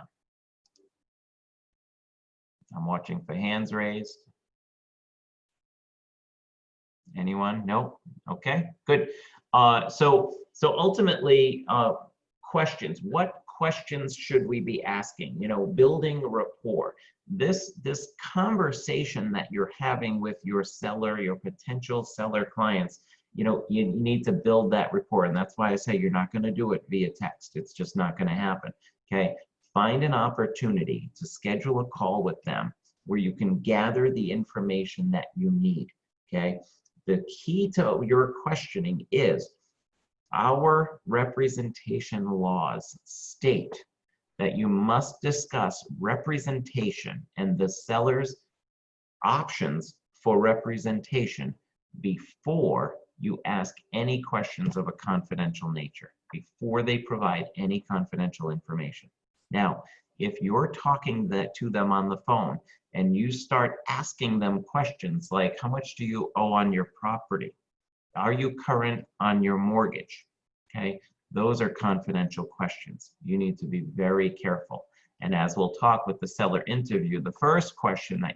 I'm watching for hands raised. Anyone? Nope. Okay, good. So ultimately, questions. What questions should we be asking? You know, building rapport. This conversation that you're having with your seller, your potential seller clients, you know, you need to build that rapport. And that's why I say you're not going to do it via text. It's just not going to happen. Okay. Find an opportunity to schedule a call with them where you can gather the information that you need. Okay. The key to your questioning is our representation laws state that you must discuss representation and the seller's options for representation before you ask any questions of a confidential nature, before they provide any confidential information. Now, if you're talking to them on the phone and you start asking them questions like, how much do you owe on your property? Are you current on your mortgage? Okay, those are confidential questions. You need to be very careful. And as we'll talk with the seller interview, the first question that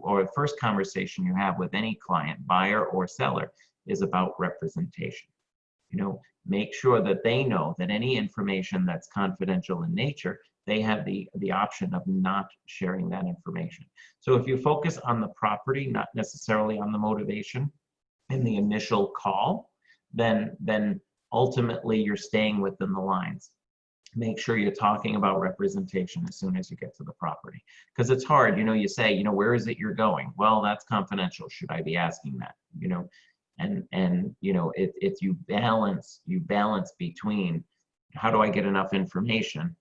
or the first conversation you have with any client, buyer or seller, is about representation. You know, make sure that they know that any information that's confidential in nature, they have the option of not sharing that information. So if you focus on the property, not necessarily on the motivation in the initial call, then ultimately you're staying within the lines. Make sure you're talking about representation as soon as you get to the property, because it's hard. You know, you say, you know, where is it you're going? Well, that's confidential. Should I be asking that? You know, and you know, if you balance between how do I get enough information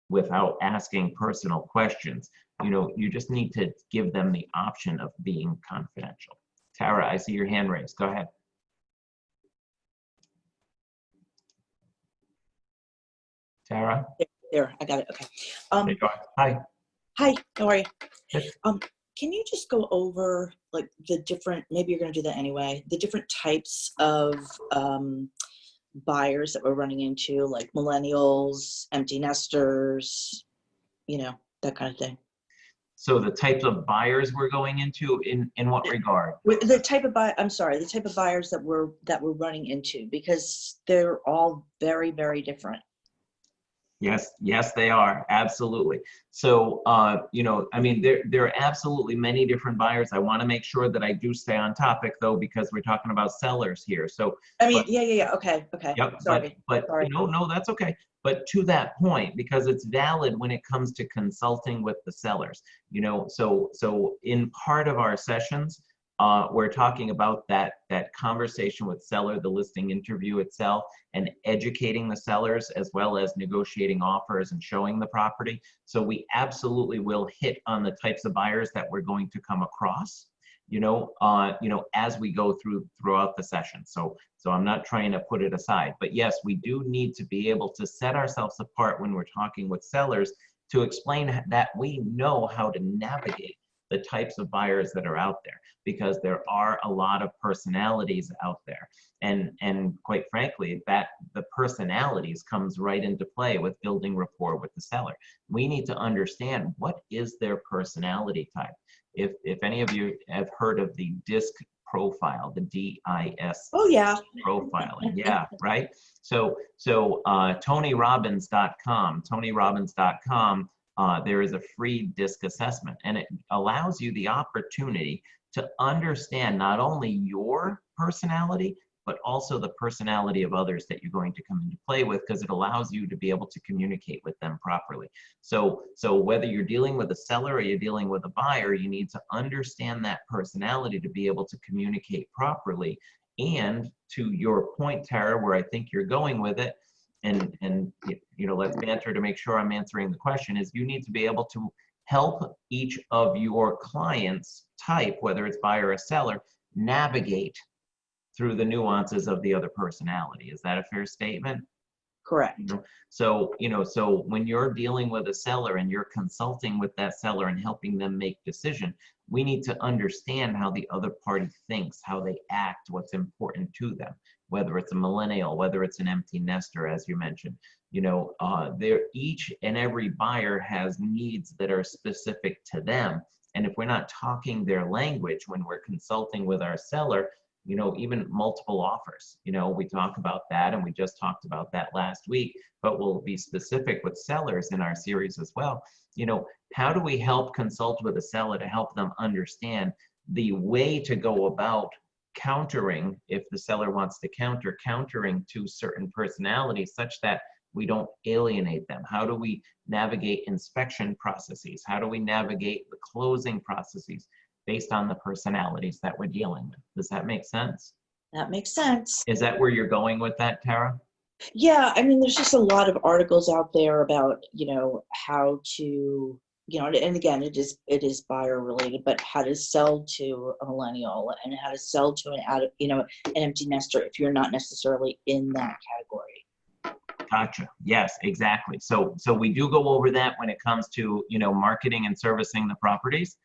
without asking personal questions, you know, you just need to give them the option of being confidential. Tara, I see your hand raised. Go ahead. Tara? There, I got it. Okay. There you are. Hi. Hi, how are you? Good. Can you just go over like the different, maybe you're going to do that anyway, the different types of buyers that we're running into, like millennials, empty nesters, you know, that kind of thing? So the types of buyers we're going into, in what regard? The type of I'm sorry, the type of buyers that we're running into, because they're all very, very different. Yes, they are. Absolutely. So, you know, I mean, there are absolutely many different buyers. I want to make sure that I do stay on topic, though, because we're talking about sellers here. So, I mean, yeah. Okay. Yep. Sorry. But Sorry. no, that's okay. But to that point, because it's valid when it comes to consulting with the sellers, you know, so in part of our sessions, we're talking about that conversation with seller, the listing interview itself, and educating the sellers as well as negotiating offers and showing the property. So we absolutely will hit on the types of buyers that we're going to come across, you know, as we go throughout the session. So I'm not trying to put it aside, but yes, we do need to be able to set ourselves apart when we're talking with sellers to explain that we know how to navigate the types of buyers that are out there, because there are a lot of personalities out there, and quite frankly, that the personalities comes right into play with building rapport with the seller. We need to understand what is their personality type. If any of you have heard of the DISC profile, the DIS Oh yeah. profiling, yeah, right. So TonyRobbins.com, there is a free DISC assessment, and it allows you the opportunity to understand not only your personality, but also the personality of others that you're going to come into play with, because it allows you to be able to communicate with them properly. So whether you're dealing with a seller or you're dealing with a buyer, you need to understand that personality to be able to communicate properly. And to your point, Tara, where I think you're going with it, and you know, let's banter to make sure I'm answering the question, is you need to be able to help each of your clients type, whether it's buyer or seller, navigate through the nuances of the other personality. Is that a fair statement? Correct. So, you know, so when you're dealing with a seller and you're consulting with that seller and helping them make decision, we need to understand how the other party thinks, how they act, what's important to them, whether it's a millennial, whether it's an empty nester, as you mentioned. each and every buyer has needs that are specific to them. And if we're not talking their language when we're consulting with our seller, even multiple offers, we talk about that, and we just talked about that last week, but we'll be specific with sellers in our series as well. How do we help consult with a seller to help them understand the way to go about countering, if the seller wants to countering to certain personalities such that we don't alienate them? How do we navigate inspection processes? How do we navigate the closing processes based on the personalities that we're dealing with? Does that make sense? That makes sense. Is that where you're going with that, Tara? Yeah, I mean, there's just a lot of articles out there about, how to, and again, it is buyer related, but how to sell to a millennial and how to sell to an empty nester if you're not necessarily in that category. Gotcha. Yes, exactly. So we do go over that when it comes to, marketing and servicing the properties,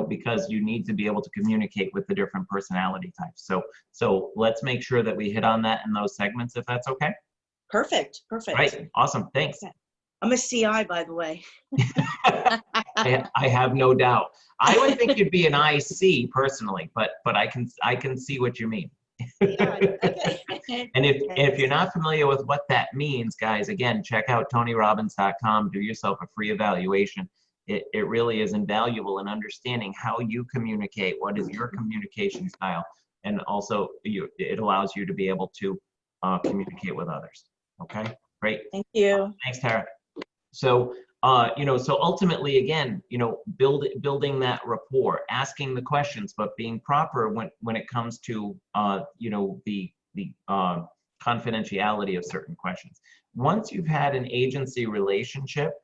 because you need to be able to communicate with the different personality types. So let's make sure that we hit on that in those segments, if that's okay. Perfect. Right. Awesome. Thanks. Okay. I'm a CI, by the way. I have no doubt. I would think you'd be an IC personally, but I can see what you mean. Yeah, okay. And if you're not familiar with what that means, guys, again, check out TonyRobbins.com. Do yourself a free evaluation. It really is invaluable in understanding how you communicate, what is your communication style, and also it allows you to be able to communicate with others. Okay, great. Thank you. Thanks, Tara. So, so ultimately, again, building that rapport, asking the questions, but being proper when it comes to, the confidentiality of certain questions. Once you've had an agency relationship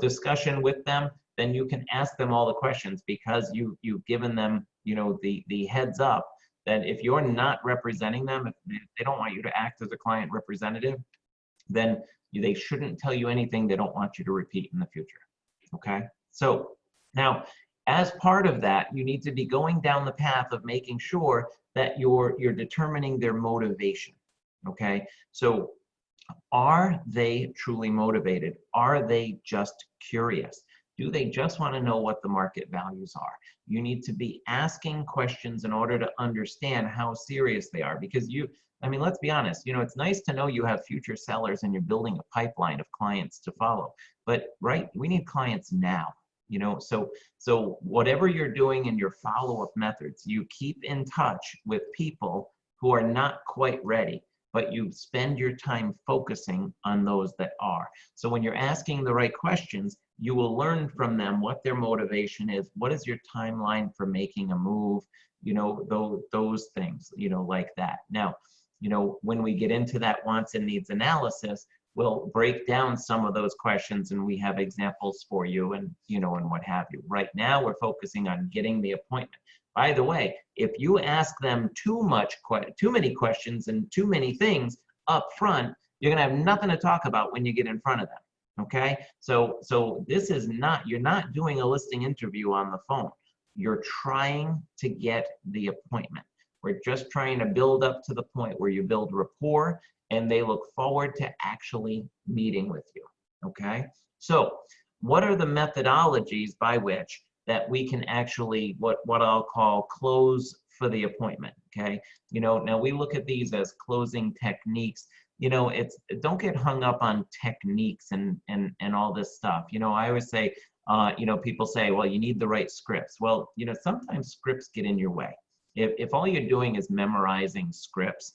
discussion with them, then you can ask them all the questions, because you've given them, the heads up that if you're not representing them, if they don't want you to act as a client representative, then they shouldn't tell you anything they don't want you to repeat in the future. Okay, so now as part of that, you need to be going down the path of making sure that you're determining their motivation. Okay, so are they truly motivated? Are they just curious? Do they just want to know what the market values are? You need to be asking questions in order to understand how serious they are, because let's be honest, it's nice to know you have future sellers and you're building a pipeline of clients to follow, but we need clients now, so whatever you're doing in your follow-up methods, you keep in touch with people who are not quite ready, but you spend your time focusing on those that are. So when you're asking the right questions, you will learn from them what their motivation is, what is your timeline for making a move, those things, like that. Now, when we get into that wants and needs analysis, we'll break down some of those questions, and we have examples for you, and and what have you. Right now, we're focusing on getting the appointment. By the way, if you ask them too many questions and too many things up front, you're gonna have nothing to talk about when you get in front of them. Okay, so this is not, you're not doing a listing interview on the phone. You're trying to get the appointment. We're just trying to build up to the point where you build rapport and they look forward to actually meeting with you. Okay, so what are the methodologies by which that we can actually, what I'll call close for the appointment? Okay, now we look at these as closing techniques. Don't get hung up on techniques and all this stuff. I always say, people say, well, you need the right scripts. Well, sometimes scripts get in your way. If all you're doing is memorizing scripts,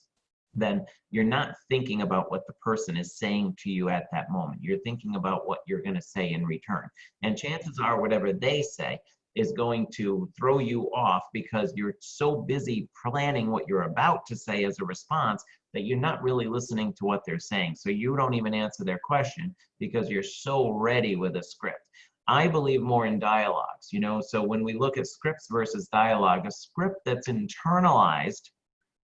then you're not thinking about what the person is saying to you at that moment. You're thinking about what you're going to say in return. And chances are whatever they say is going to throw you off, because you're so busy planning what you're about to say as a response that you're not really listening to what they're saying. So you don't even answer their question because you're so ready with a script. I believe more in dialogues, so when we look at scripts versus dialogue, a script that's internalized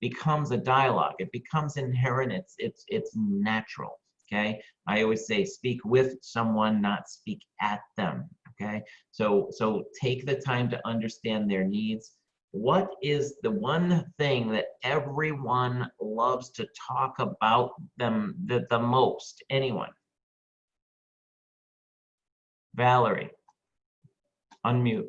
becomes a dialogue. It becomes inherent. It's natural. Okay. I always say speak with someone, not speak at them. Okay. So take the time to understand their needs, What is the one thing that everyone loves to talk about them the most? Anyone? Valerie, unmute.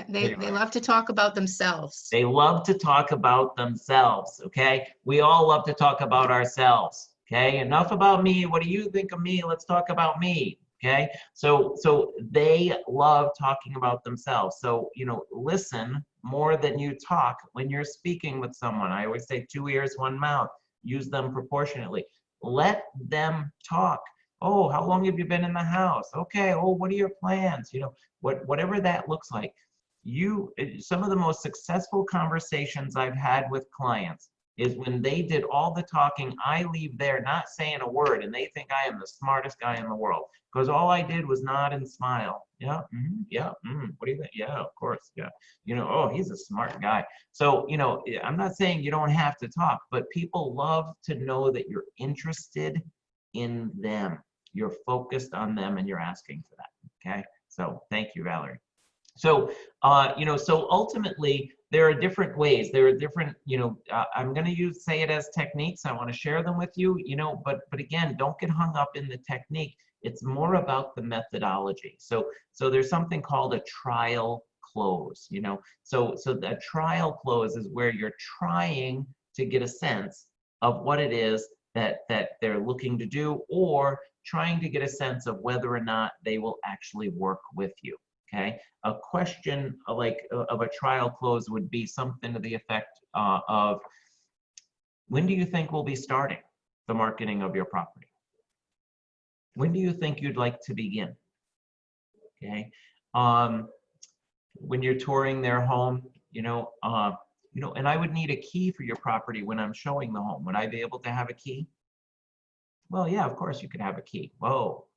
They love to talk about themselves. They love to talk about themselves, okay? We all love to talk about ourselves, okay? Enough about me. What do you think of me? Let's talk about me, okay? So they love talking about themselves. So, you know, listen more than you talk when you're speaking with someone. I always say 2 ears, 1 mouth. Use them proportionately. Let them talk. Oh, how long have you been in the house? Okay. Oh, what are your plans? You know, whatever that looks like. Some of the most successful conversations I've had with clients is when they did all the talking. I leave there not saying a word, and they think I am the smartest guy in the world because all I did was nod and smile. Yeah, yeah. What do you think? Yeah, of course. Yeah. You know, oh, he's a smart guy. So, you know, I'm not saying you don't have to talk, but people love to know that you're interested in them. You're focused on them and you're asking for that. Okay. So thank you, Valerie. So, you know, so ultimately there are different ways. There are different, you know, I'm going to say it as techniques. I want to share them with you, you know, but again, don't get hung up in the technique. It's more about the methodology. So there's something called a trial close, you know. So the trial close is where you're trying to get a sense of what it is that they're looking to do, or trying to get a sense of whether or not they will actually work with you. Okay, a question like of a trial close would be something to the effect of, when do you think we'll be starting the marketing of your property? When do you think you'd like to begin? Okay, when you're touring their home, you know, and I would need a key for your property when I'm showing the home. Would I be able to have a key? Well, yeah, of course you could have a key. Whoa,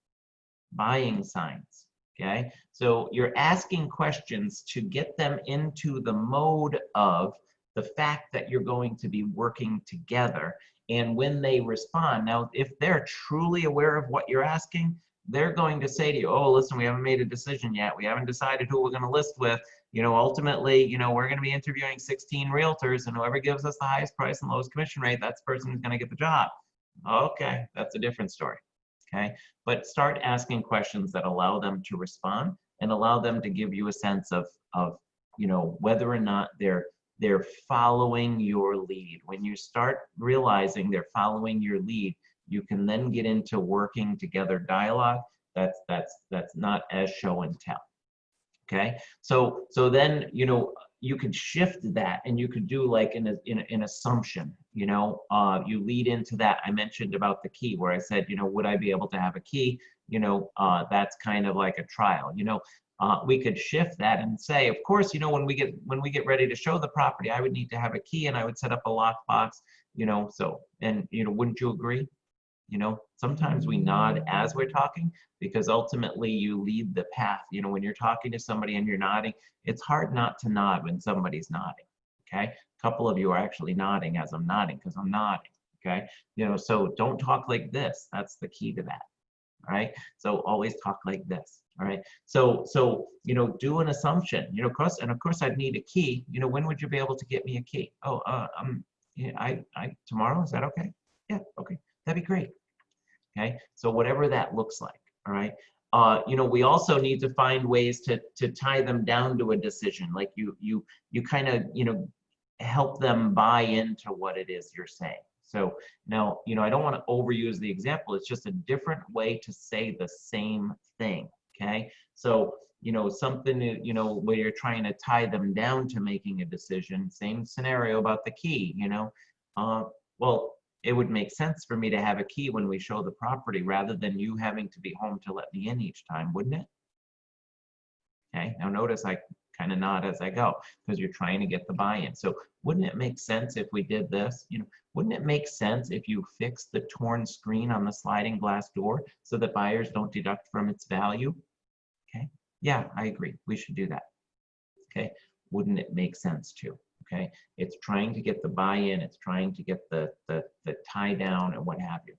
buying signs. Okay, so you're asking questions to get them into the mode of the fact that you're going to be working together. And when they respond, now, if they're truly aware of what you're asking, they're going to say to you, oh, listen, we haven't made a decision yet. We haven't decided who we're going to list with. You know, ultimately, you know, we're going to be interviewing 16 realtors, and whoever gives us the highest price and lowest commission rate, that's the person who's going to get the job. Okay, that's a different story. Okay, but start asking questions that allow them to respond and allow them to give you a sense of you know, whether or not they're following your lead. When you start realizing they're following your lead, you can then get into working together dialogue. That's not as show and tell. Okay, so then, you know, you could shift that and you could do like an assumption, you know, you lead into that. I mentioned about the key where I said, you know, would I be able to have a key? You know, that's kind of like a trial, you know. We could shift that and say, of course, you know, when we get ready to show the property, I would need to have a key and I would set up a lockbox, you know, so, and, you know, wouldn't you agree? You know, sometimes we nod as we're talking because ultimately you lead the path. You know, when you're talking to somebody and you're nodding, it's hard not to nod when somebody's nodding. Okay, a couple of you are actually nodding as I'm nodding because I'm nodding. Okay, you know, so don't talk like this. That's the key to that. All right, so always talk like this. All right, so you know, do an assumption. You know, of course I'd need a key. You know, when would you be able to get me a key? Oh, yeah, I tomorrow. Is that okay? Yeah, okay. That'd be great. Okay, so whatever that looks like, all right. You know, we also need to find ways to tie them down to a decision. Like you kind of, you know, help them buy into what it is you're saying. So now, you know, I don't want to overuse the example. It's just a different way to say the same thing. Okay, so you know, something, you know, where you're trying to tie them down to making a decision. Same scenario about the key. You know, well, it would make sense for me to have a key when we show the property rather than you having to be home to let me in each time, wouldn't it? Okay, now notice I kind of nod as I go because you're trying to get the buy-in. So wouldn't it make sense if we did this? You know, wouldn't it make sense if you fix the torn screen on the sliding glass door so that buyers don't deduct from its value? Okay, yeah, I agree. We should do that. Okay, wouldn't it make sense to? Okay, it's trying to get the buy-in, it's trying to get the tie down and what have you.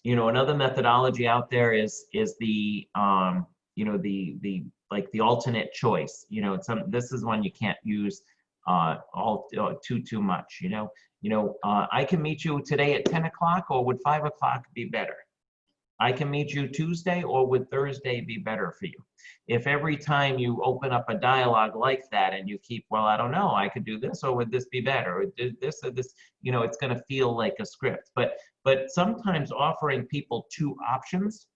Another methodology out there is the like the alternate choice. This is one you can't use too much. I can meet you today at 10 o'clock, or would 5 o'clock be better? I can meet you Tuesday, or would Thursday be better for you? If every time you open up a dialogue like that and you keep, well, I don't know, I could do this, or would this be better? Or this or this, it's going to feel like a script. But sometimes offering people two options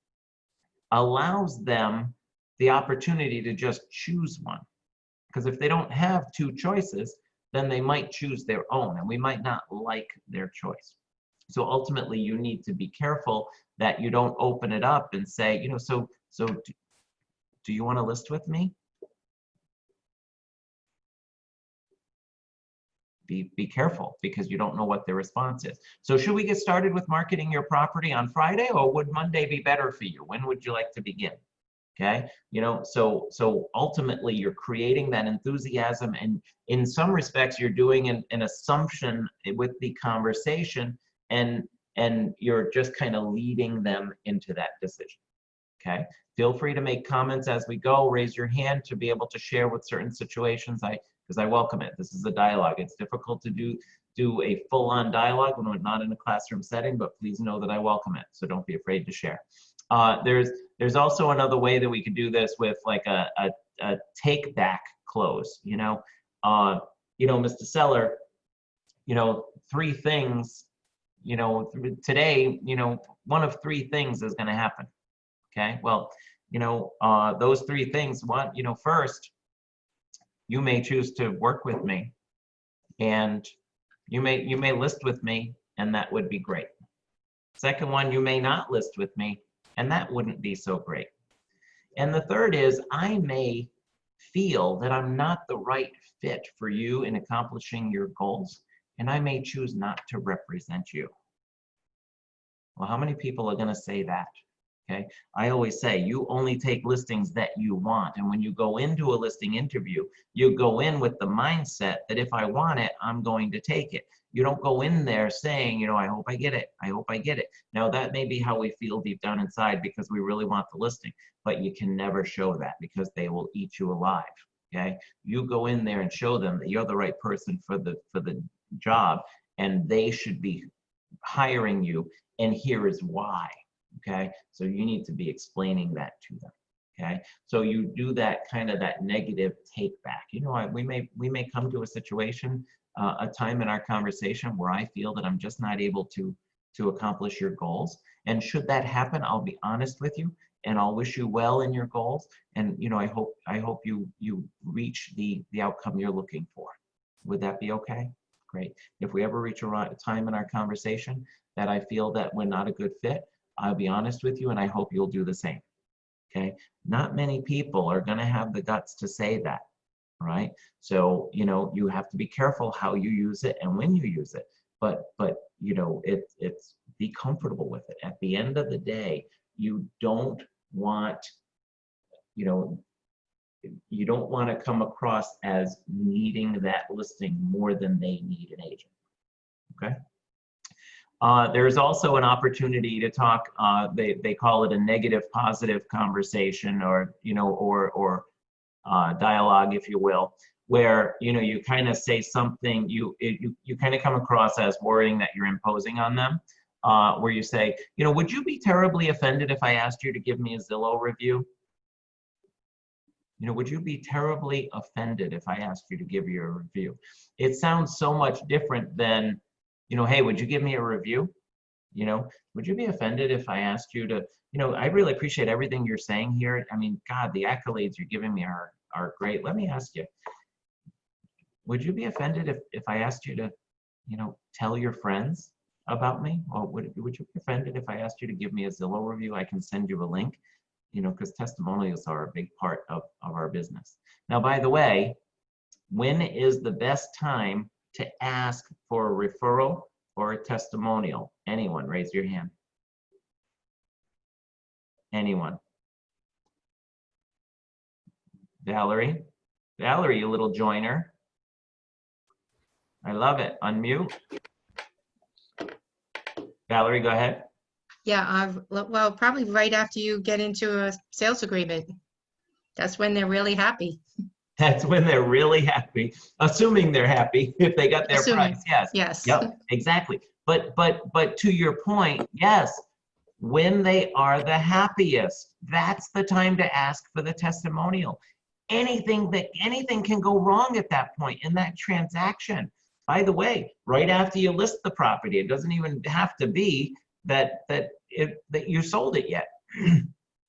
allows them the opportunity to just choose one. Because if they don't have two choices, then they might choose their own, and we might not like their choice. So ultimately, you need to be careful that you don't open it up and say, so do you want to list with me? Be careful, because you don't know what their response is. So should we get started with marketing your property on Friday, or would Monday be better for you? When would you like to begin? Okay, so ultimately you're creating that enthusiasm, and in some respects you're doing an assumption with the conversation, and you're just kind of leading them into that decision. Okay, feel free to make comments as we go. Raise your hand to be able to share with certain situations. Because I welcome it. This is a dialogue. It's difficult to do a full-on dialogue when we're not in a classroom setting, but please know that I welcome it. So don't be afraid to share. There's also another way that we could do this with like a take back close. Mr. Seller, 3 things. Today, one of 3 things is going to happen. Okay, well, those 3 things. One, first, you may choose to work with me, and you may list with me, and that would be great. Second one, you may not list with me, and that wouldn't be so great. And the third is, I may feel that I'm not the right fit for you in accomplishing your goals, and I may choose not to represent you. Well, how many people are going to say that? Okay, I always say you only take listings that you want. And when you go into a listing interview, you go in with the mindset that if I want it, I'm going to take it. You don't go in there saying, I hope I get it. I hope I get it. Now, that may be how we feel deep down inside, because we really want the listing, but you can never show that, because they will eat you alive. Okay, you go in there and show them that you're the right person for the job, and they should be hiring you, and here is why. Okay, so you need to be explaining that to them. Okay, so you do that kind of that negative take back. We may come to a situation, a time in our conversation where I feel that I'm just not able to accomplish your goals. And should that happen, I'll be honest with you, and I'll wish you well in your goals. And I hope you reach the outcome you're looking for. Would that be okay? Great. If we ever reach a time in our conversation that I feel that we're not a good fit, I'll be honest with you, and I hope you'll do the same. Okay, not many people are going to have the guts to say that, right? So you have to be careful how you use it and when you use it. But it's be comfortable with it. At the end of the day, you don't want to come across as needing that listing more than they need an agent. Okay. There's also an opportunity to talk, they call it a negative positive conversation, or dialogue, if you will, where you kind of say something, you kind of come across as worrying that you're imposing on them, where you say, would you be terribly offended if I asked you to give me a Zillow review? Would you be terribly offended if I asked you to give you a review? It sounds so much different than, hey, would you give me a review? Would you be offended if I asked you to, I really appreciate everything you're saying here. I mean, God, the accolades you're giving me are great. Let me ask you, would you be offended if I asked you to, tell your friends about me? Or would you be offended if I asked you to give me a Zillow review? I can send you a link, because testimonials are a big part of our business. Now, by the way, when is the best time to ask for a referral or a testimonial? Anyone, raise your hand. Anyone? Valerie, you little joiner. I love it. Unmute. Valerie, go ahead. Yeah, well, probably right after you get into a sales agreement. That's when they're really happy. That's when they're really happy, assuming they're happy if they got their Assuming, price. Yes. yes. Yep, exactly. But to your point, yes, when they are the happiest, that's the time to ask for the testimonial. Anything can go wrong at that point in that transaction. By the way, right after you list the property, it doesn't even have to be that you sold it yet.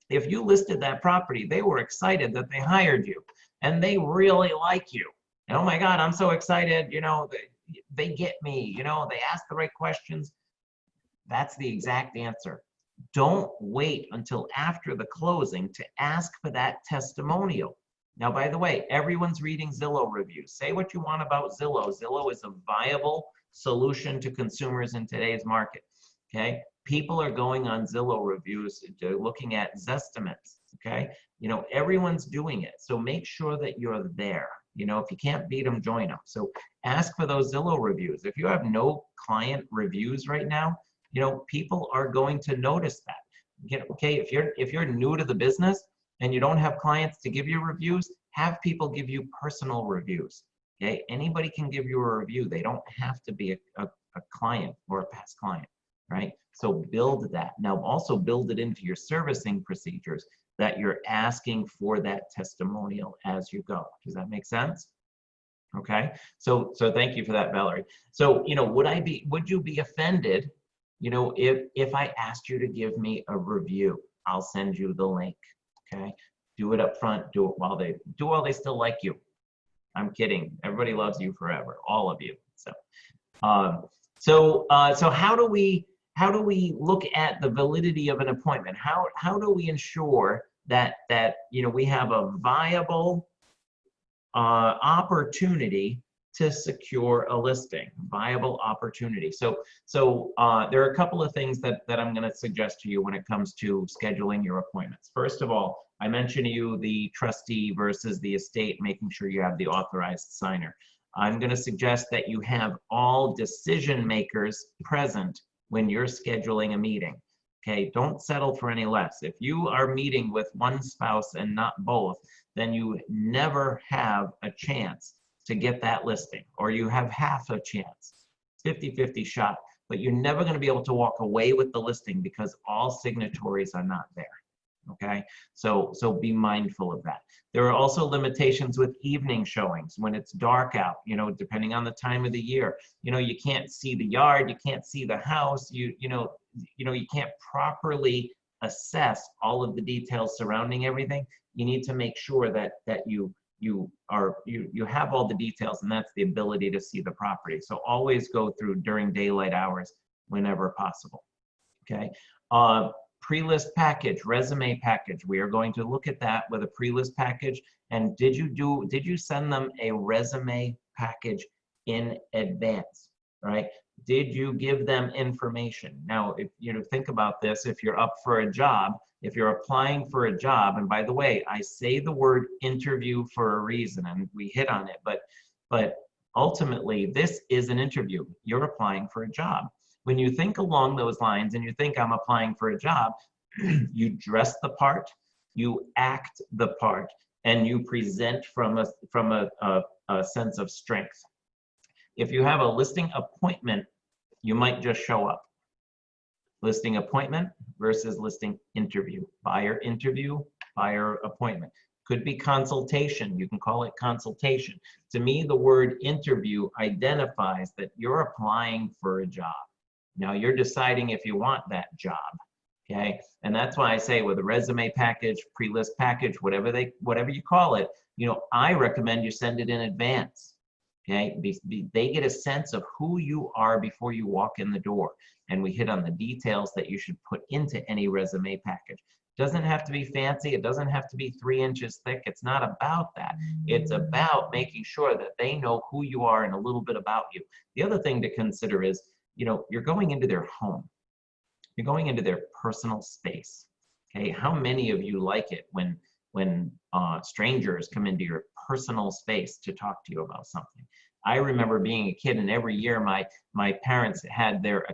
If you listed that property, they were excited that they hired you and they really like you. And, oh my God, I'm so excited. You know, they get me, you know, they ask the right questions. That's the exact answer. Don't wait until after the closing to ask for that testimonial. Now, by the way, everyone's reading Zillow reviews. Say what you want about Zillow. Zillow is a viable solution to consumers in today's market, okay? People are going on Zillow reviews, looking at Zestimates, okay? You know, everyone's doing it. So make sure that you're there. You know, if you can't beat them, join them. So ask for those Zillow reviews. If you have no client reviews right now, you know, people are going to notice that. Okay, if you're new to the business and you don't have clients to give you reviews, have people give you personal reviews. Okay, anybody can give you a review. They don't have to be a client or a past client, right? So build that. Now also build it into your servicing procedures that you're asking for that testimonial as you go. Does that make sense? Okay, so thank you for that, Valerie. So, you know, would you be offended, you know, if I asked you to give me a review? I'll send you the link, okay? Do it up front, do it while they still like you. I'm kidding, everybody loves you forever, all of you. So, so how do we look at the validity of an appointment? How do we ensure that you know, we have a viable opportunity to secure a listing, viable opportunity? So there are a couple of things that I'm going to suggest to you when it comes to scheduling your appointments. First of all, I mentioned to you the trustee versus the estate, making sure you have the authorized signer. I'm going to suggest that you have all decision makers present when you're scheduling a meeting. Okay, don't settle for any less. If you are meeting with one spouse and not both, then you never have a chance to get that listing, or you have half a chance, 50-50 shot, but you're never going to be able to walk away with the listing because all signatories are not there. Okay, so be mindful of that. There are also limitations with evening showings when it's dark out, you know, depending on the time of the year. You know, you can't see the yard, you can't see the house, you know, you can't properly assess all of the details surrounding everything. You need to make sure that you have all the details, and that's the ability to see the property. So always go through during daylight hours whenever possible. Okay. Pre-list package, resume package. We are going to look at that with a pre-list package. And did you send them a resume package in advance, right? Did you give them information? Now, if you know, think about this, if you're up for a job, if you're applying for a job, and by the way, I say the word interview for a reason, and we hit on it, but ultimately this is an interview. You're applying for a job. When you think along those lines and you think I'm applying for a job, you dress the part, you act the part, and you present from a sense of strength. If you have a listing appointment, you might just show up. Listing appointment versus listing interview. Buyer interview, buyer appointment. Could be consultation. You can call it consultation. To me, the word interview identifies that you're applying for a job. Now you're deciding if you want that job, okay? And that's why I say with a resume package, pre-list package, whatever you call it, you know, I recommend you send it in advance, okay? They get a sense of who you are before you walk in the door. And we hit on the details that you should put into any resume package. It doesn't have to be fancy. It doesn't have to be 3 inches thick. It's not about that. It's about making sure that they know who you are and a little bit about you. The other thing to consider is, you know, you're going into their home. You're going into their personal space. Okay, how many of you like it when strangers come into your personal space to talk to you about something? I remember being a kid, and every year my parents had their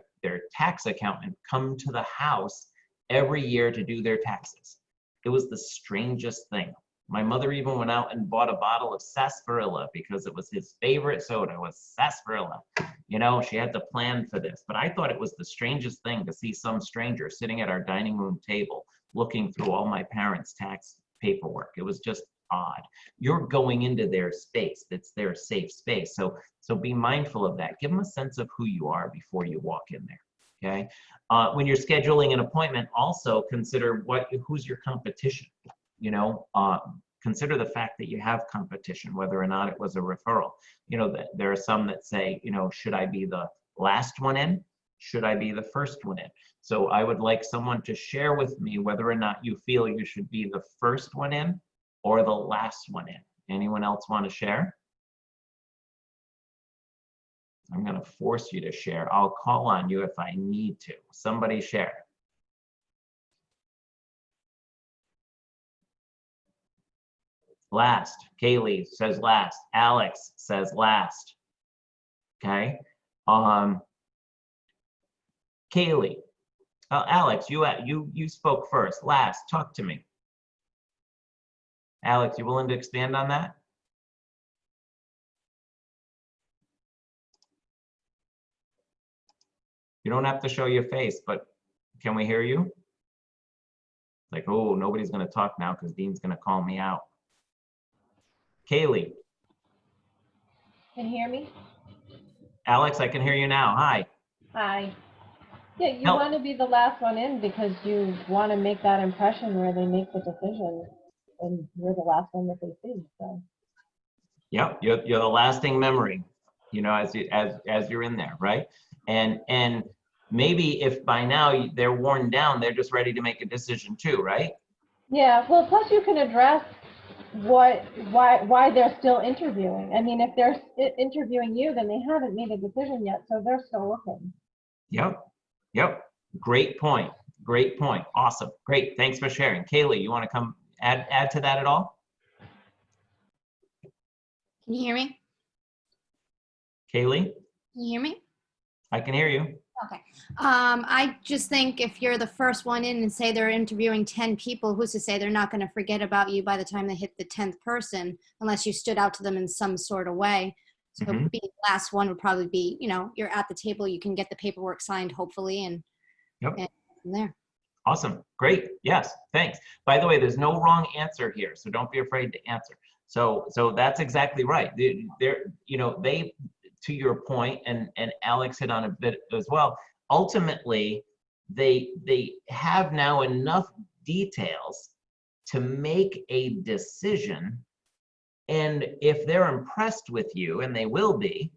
tax accountant come to the house every year to do their taxes. It was the strangest thing. My mother even went out and bought a bottle of sarsaparilla because it was his favorite soda, was sarsaparilla. You know, she had to plan for this. But I thought it was the strangest thing to see some stranger sitting at our dining room table looking through all my parents' tax paperwork. It was just odd. You're going into their space. It's their safe space. So be mindful of that. Give them a sense of who you are before you walk in there. Okay. When you're scheduling an appointment, also consider who's your competition. You know, consider the fact that you have competition, whether or not it was a referral. You know, that there are some that say, you know, should I be the last one in? Should I be the first one in? So I would like someone to share with me whether or not you feel you should be the first one in or the last one in. Anyone else want to share? I'm going to force you to share. I'll call on you if I need to. Somebody share. Last. Kaylee says last. Alex says last. Okay. Kaylee. Alex, you spoke first. Last. Talk to me. Alex, you willing to expand on that? You don't have to show your face, but can we hear you? Like, oh, nobody's going to talk now because Dean's going to call me out. Kaylee. Can you hear me? Alex, I can hear you now. Hi. Hi. Yeah, you Help. want to be the last one in because you want to make that impression where they make the decision and you're the last one that they see. So. Yep, you're the lasting memory, you know, as you're in there, right? And maybe if by now they're worn down, they're just ready to make a decision too, right? Yeah, well, plus you can address why they're still interviewing. I mean, if they're interviewing you, then they haven't made a decision yet, so they're still looking. Yep. Great point. Great point. Awesome. Great. Thanks for sharing. Kaylee, you want to come add to that at all? Can you hear me? Kaylee, Can you hear me? I can hear you. Okay. I just think if you're the first one in and say they're interviewing 10 people, who's to say they're not going to forget about you by the time they hit the 10th person, unless you stood out to them in some sort of way. So being the last one would probably be, you know, you're at the table, you can get the paperwork signed, hopefully, and from there. Awesome. Great. Yes. Thanks. By the way, there's no wrong answer here, so don't be afraid to answer. So that's exactly right. They're, you know, to your point, and Alex hit on a bit as well, ultimately, they have now enough details to make a decision. And if they're impressed with you, and they will be,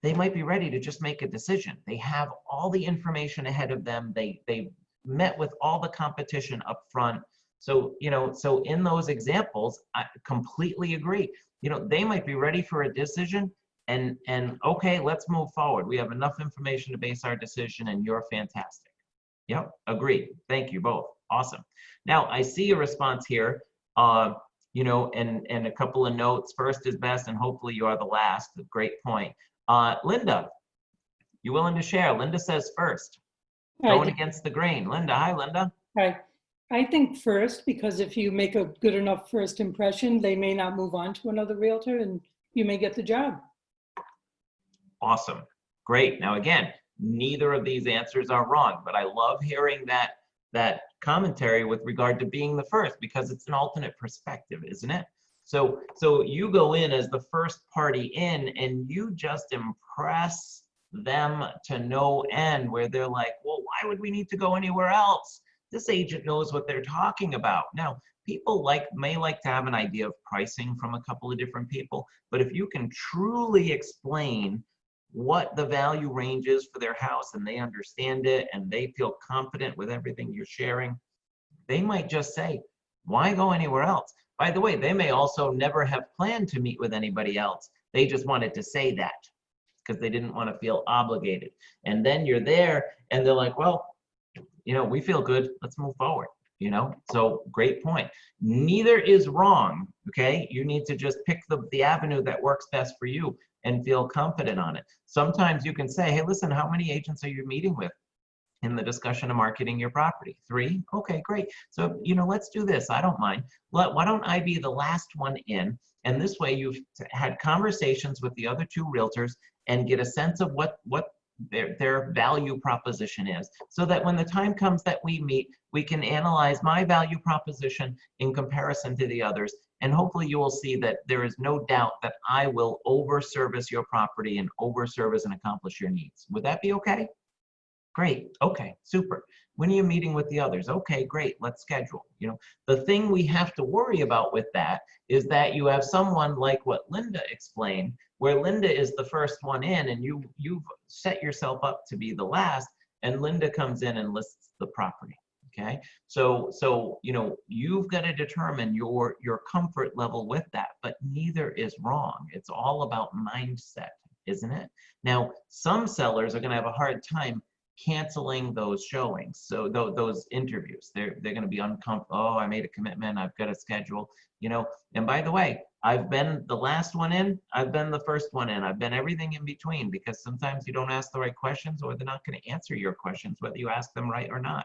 they might be ready to just make a decision. They have all the information ahead of them. They met with all the competition up front. So, you know, so in those examples, I completely agree. You know, they might be ready for a decision and okay, let's move forward. We have enough information to base our decision, and you're fantastic. Yep, agreed. Thank you both. Awesome. Now, I see a response here. You know, and a couple of notes. First is best, and hopefully you are the last. Great point. Linda, you willing to share? Linda says first. Going against the grain. Linda, hi, Linda. Hi. I think first, because if you make a good enough first impression, they may not move on to another realtor and you may get the job. Awesome. Great. Now, again, neither of these answers are wrong, but I love hearing that commentary with regard to being the first, because it's an alternate perspective, isn't it? So you go in as the first party in and you just impress them to no end, where they're like, well, why would we need to go anywhere else? This agent knows what they're talking about. Now, people may like to have an idea of pricing from a couple of different people, but if you can truly explain what the value range is for their house and they understand it and they feel confident with everything you're sharing, they might just say, why go anywhere else? By the way, they may also never have planned to meet with anybody else. They just wanted to say that because they didn't want to feel obligated. And then you're there and they're like, well, you know, we feel good, let's move forward, you know? So great point. Neither is wrong. okay? You need to just pick the avenue that works best for you and feel confident on it. Sometimes you can say, hey, listen, how many agents are you meeting with in the discussion of marketing your property? 3? Okay, great. So, let's do this. I don't mind. Why don't I be the last one in? And this way you've had conversations with the other 2 realtors and get a sense of what their value proposition is, so that when the time comes that we meet, we can analyze my value proposition in comparison to the others. And hopefully you will see that there is no doubt that I will over-service your property and over-service and accomplish your needs. Would that be okay? Great. Okay, super. When are you meeting with the others? Okay, great. Let's schedule. The thing we have to worry about with that is that you have someone like what Linda explained, where Linda is the first one in and you've set yourself up to be the last, and Linda comes in and lists the property. Okay, so you've got to determine your comfort level with that, but neither is wrong. It's all about mindset, isn't it? Now, some sellers are going to have a hard time canceling those showings, so those interviews. They're going to be uncomfortable. Oh, I made a commitment, I've got a schedule, and by the way, I've been the last one in, I've been the first one in, I've been everything in between, because sometimes you don't ask the right questions, or they're not going to answer your questions whether you ask them right or not.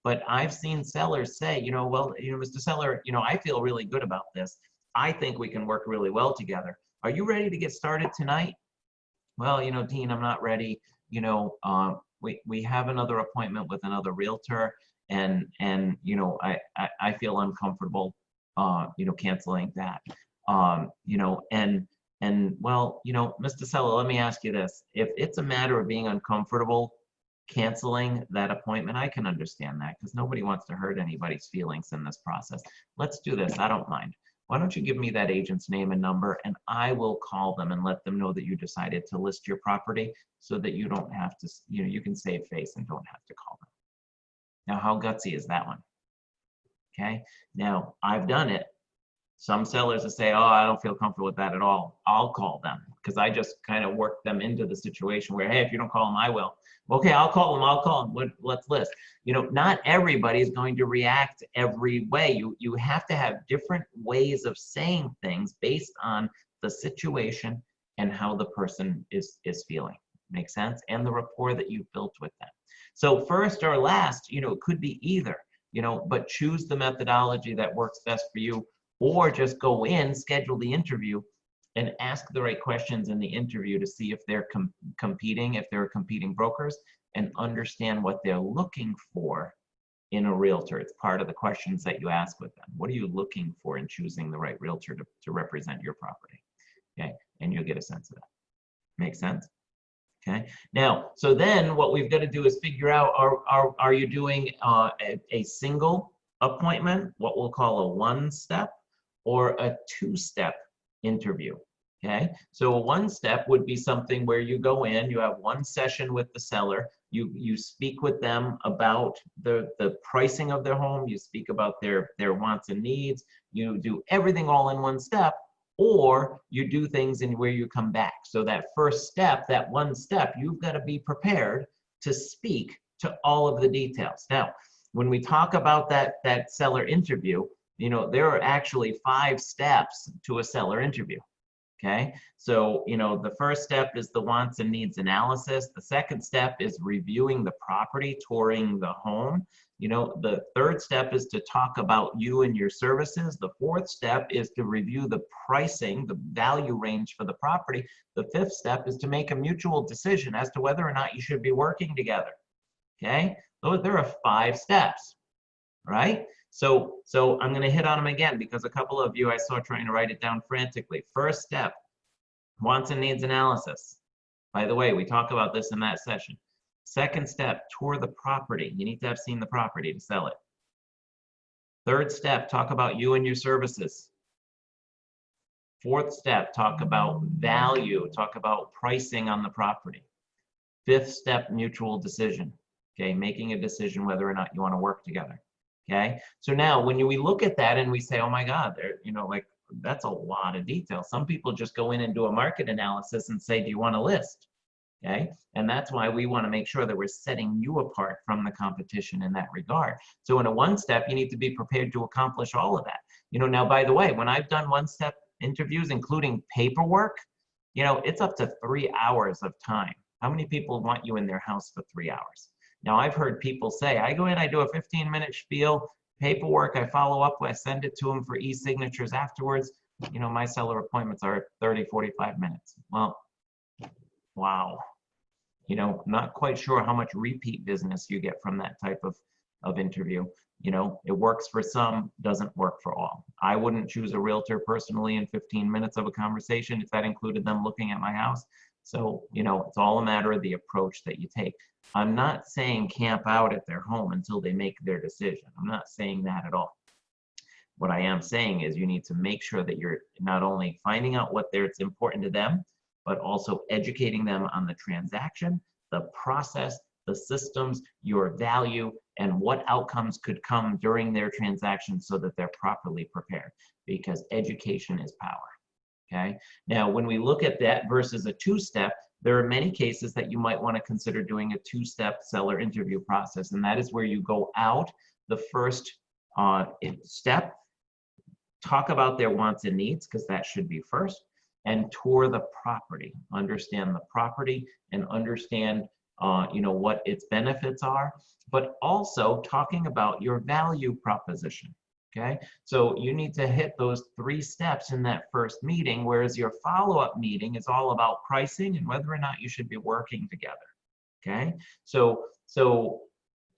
But I've seen sellers say, well, Mr. Seller, I feel really good about this. I think we can work really well together. Are you ready to get started tonight? Well, Dean, I'm not ready. We have another appointment with another realtor, and I feel uncomfortable, canceling that. And well, Mr. Seller, let me ask you this. If it's a matter of being uncomfortable canceling that appointment, I can understand that, because nobody wants to hurt anybody's feelings in this process. Let's do this. I don't mind. Why don't you give me that agent's name and number, and I will call them and let them know that you decided to list your property, so that you don't have to, you can save face and don't have to call them. Now, how gutsy is that one? Okay. Now, I've done it. Some sellers will say, oh, I don't feel comfortable with that at all. I'll call them, because I just kind of work them into the situation where, hey, if you don't call them, I will. Okay, I'll call them. Let's list. Not everybody is going to react every way. You have to have different ways of saying things based on the situation and how the person is feeling. Make sense? And the rapport that you've built with them. So first or last, it could be either, but choose the methodology that works best for you, or just go in, schedule the interview, and ask the right questions in the interview to see if they're competing, if they're competing brokers, and understand what they're looking for in a realtor. It's part of the questions that you ask with them. What are you looking for in choosing the right realtor to represent your property? Okay, and you'll get a sense of that. Make sense? Okay. Now, so then what we've got to do is figure out, are you doing a single appointment, what we'll call a 1-step, or a 2-step interview? Okay, so a 1-step would be something where you go in, you have 1 session with the seller, you speak with them about the pricing of their home, you speak about their wants and needs, you do everything all in 1 step, or you do things in where you come back. So that first step, that 1 step, you've got to be prepared to speak to all of the details. Now, when we talk about that seller interview, there are actually 5 steps to a seller interview. Okay, so the first step is the wants and needs analysis. The second step is reviewing the property, touring the home. The third step is to talk about you and your services. The fourth step is to review the pricing, the value range for the property. The fifth step is to make a mutual decision as to whether or not you should be working together. Okay, there are 5 steps, right? So I'm going to hit on them again, because a couple of you I saw trying to write it down frantically. First step, wants and needs analysis. By the way, we talk about this in that session. Second step, tour the property. You need to have seen the property to sell it. Third step, talk about you and your services. Fourth step, talk about value, talk about pricing on the property. Fifth step, mutual decision. Okay, making a decision whether or not you want to work together. Okay, so now when we look at that and we say, oh my God, that's a lot of detail. Some people just go in and do a market analysis and say, do you want to list? Okay, and that's why we want to make sure that we're setting you apart from the competition in that regard. So in a 1-step, you need to be prepared to accomplish all of that. Now, by the way, when I've done one-step interviews, including paperwork, it's up to 3 hours of time. How many people want you in their house for 3 hours? Now, I've heard people say, I go in, I do a 15-minute spiel, paperwork, I follow up, I send it to them for e-signatures afterwards. My seller appointments are 30, 45 minutes. Well, wow. Not quite sure how much repeat business you get from that type of interview. It works for some, doesn't work for all. I wouldn't choose a realtor personally in 15 minutes of a conversation if that included them looking at my house. So, it's all a matter of the approach that you take. I'm not saying camp out at their home until they make their decision. I'm not saying that at all. What I am saying is you need to make sure that you're not only finding out it's important to them, but also educating them on the transaction, the process, the systems, your value, and what outcomes could come during their transaction so that they're properly prepared, because education is power. Okay. Now, when we look at that versus a two-step, there are many cases that you might want to consider doing a two-step seller interview process. And that is where you go out the first step, talk about their wants and needs, because that should be first, and tour the property, understand the property and understand what its benefits are, but also talking about your value proposition. Okay, so you need to hit those 3 steps in that first meeting, whereas your follow-up meeting is all about pricing and whether or not you should be working together. Okay, so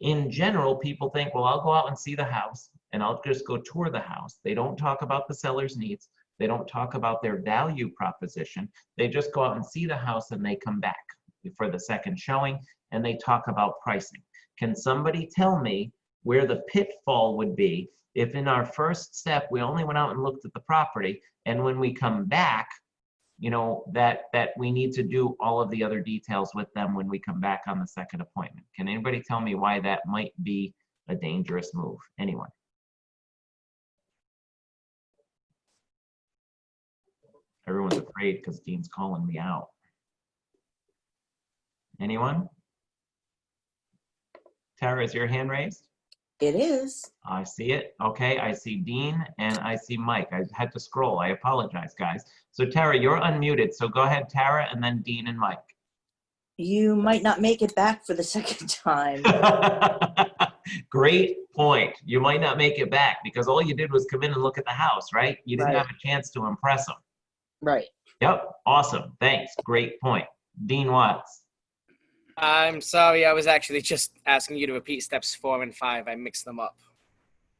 in general, people think, well, I'll go out and see the house and I'll just go tour the house. They don't talk about the seller's needs. They don't talk about their value proposition. They just go out and see the house and they come back for the second showing and they talk about pricing. Can somebody tell me where the pitfall would be if in our first step we only went out and looked at the property, and when we come back, that we need to do all of the other details with them when we come back on the second appointment? Can anybody tell me why that might be a dangerous move? Anyone? Everyone's afraid because Dean's calling me out. Anyone? Tara, is your hand raised? It is. I see it. Okay, I see Dean and I see Mike. I had to scroll. I apologize, guys. So Tara, you're unmuted. So go ahead, Tara, and then Dean and Mike. You might not make it back for the second time. Great point. You might not make it back because all you did was come in and look at the house, right? You didn't have a chance to impress them. Right. Yep. Awesome. Thanks. Great point. Dean Watts. I'm sorry, I was actually just asking you to repeat steps 4 and 5. I mixed them up.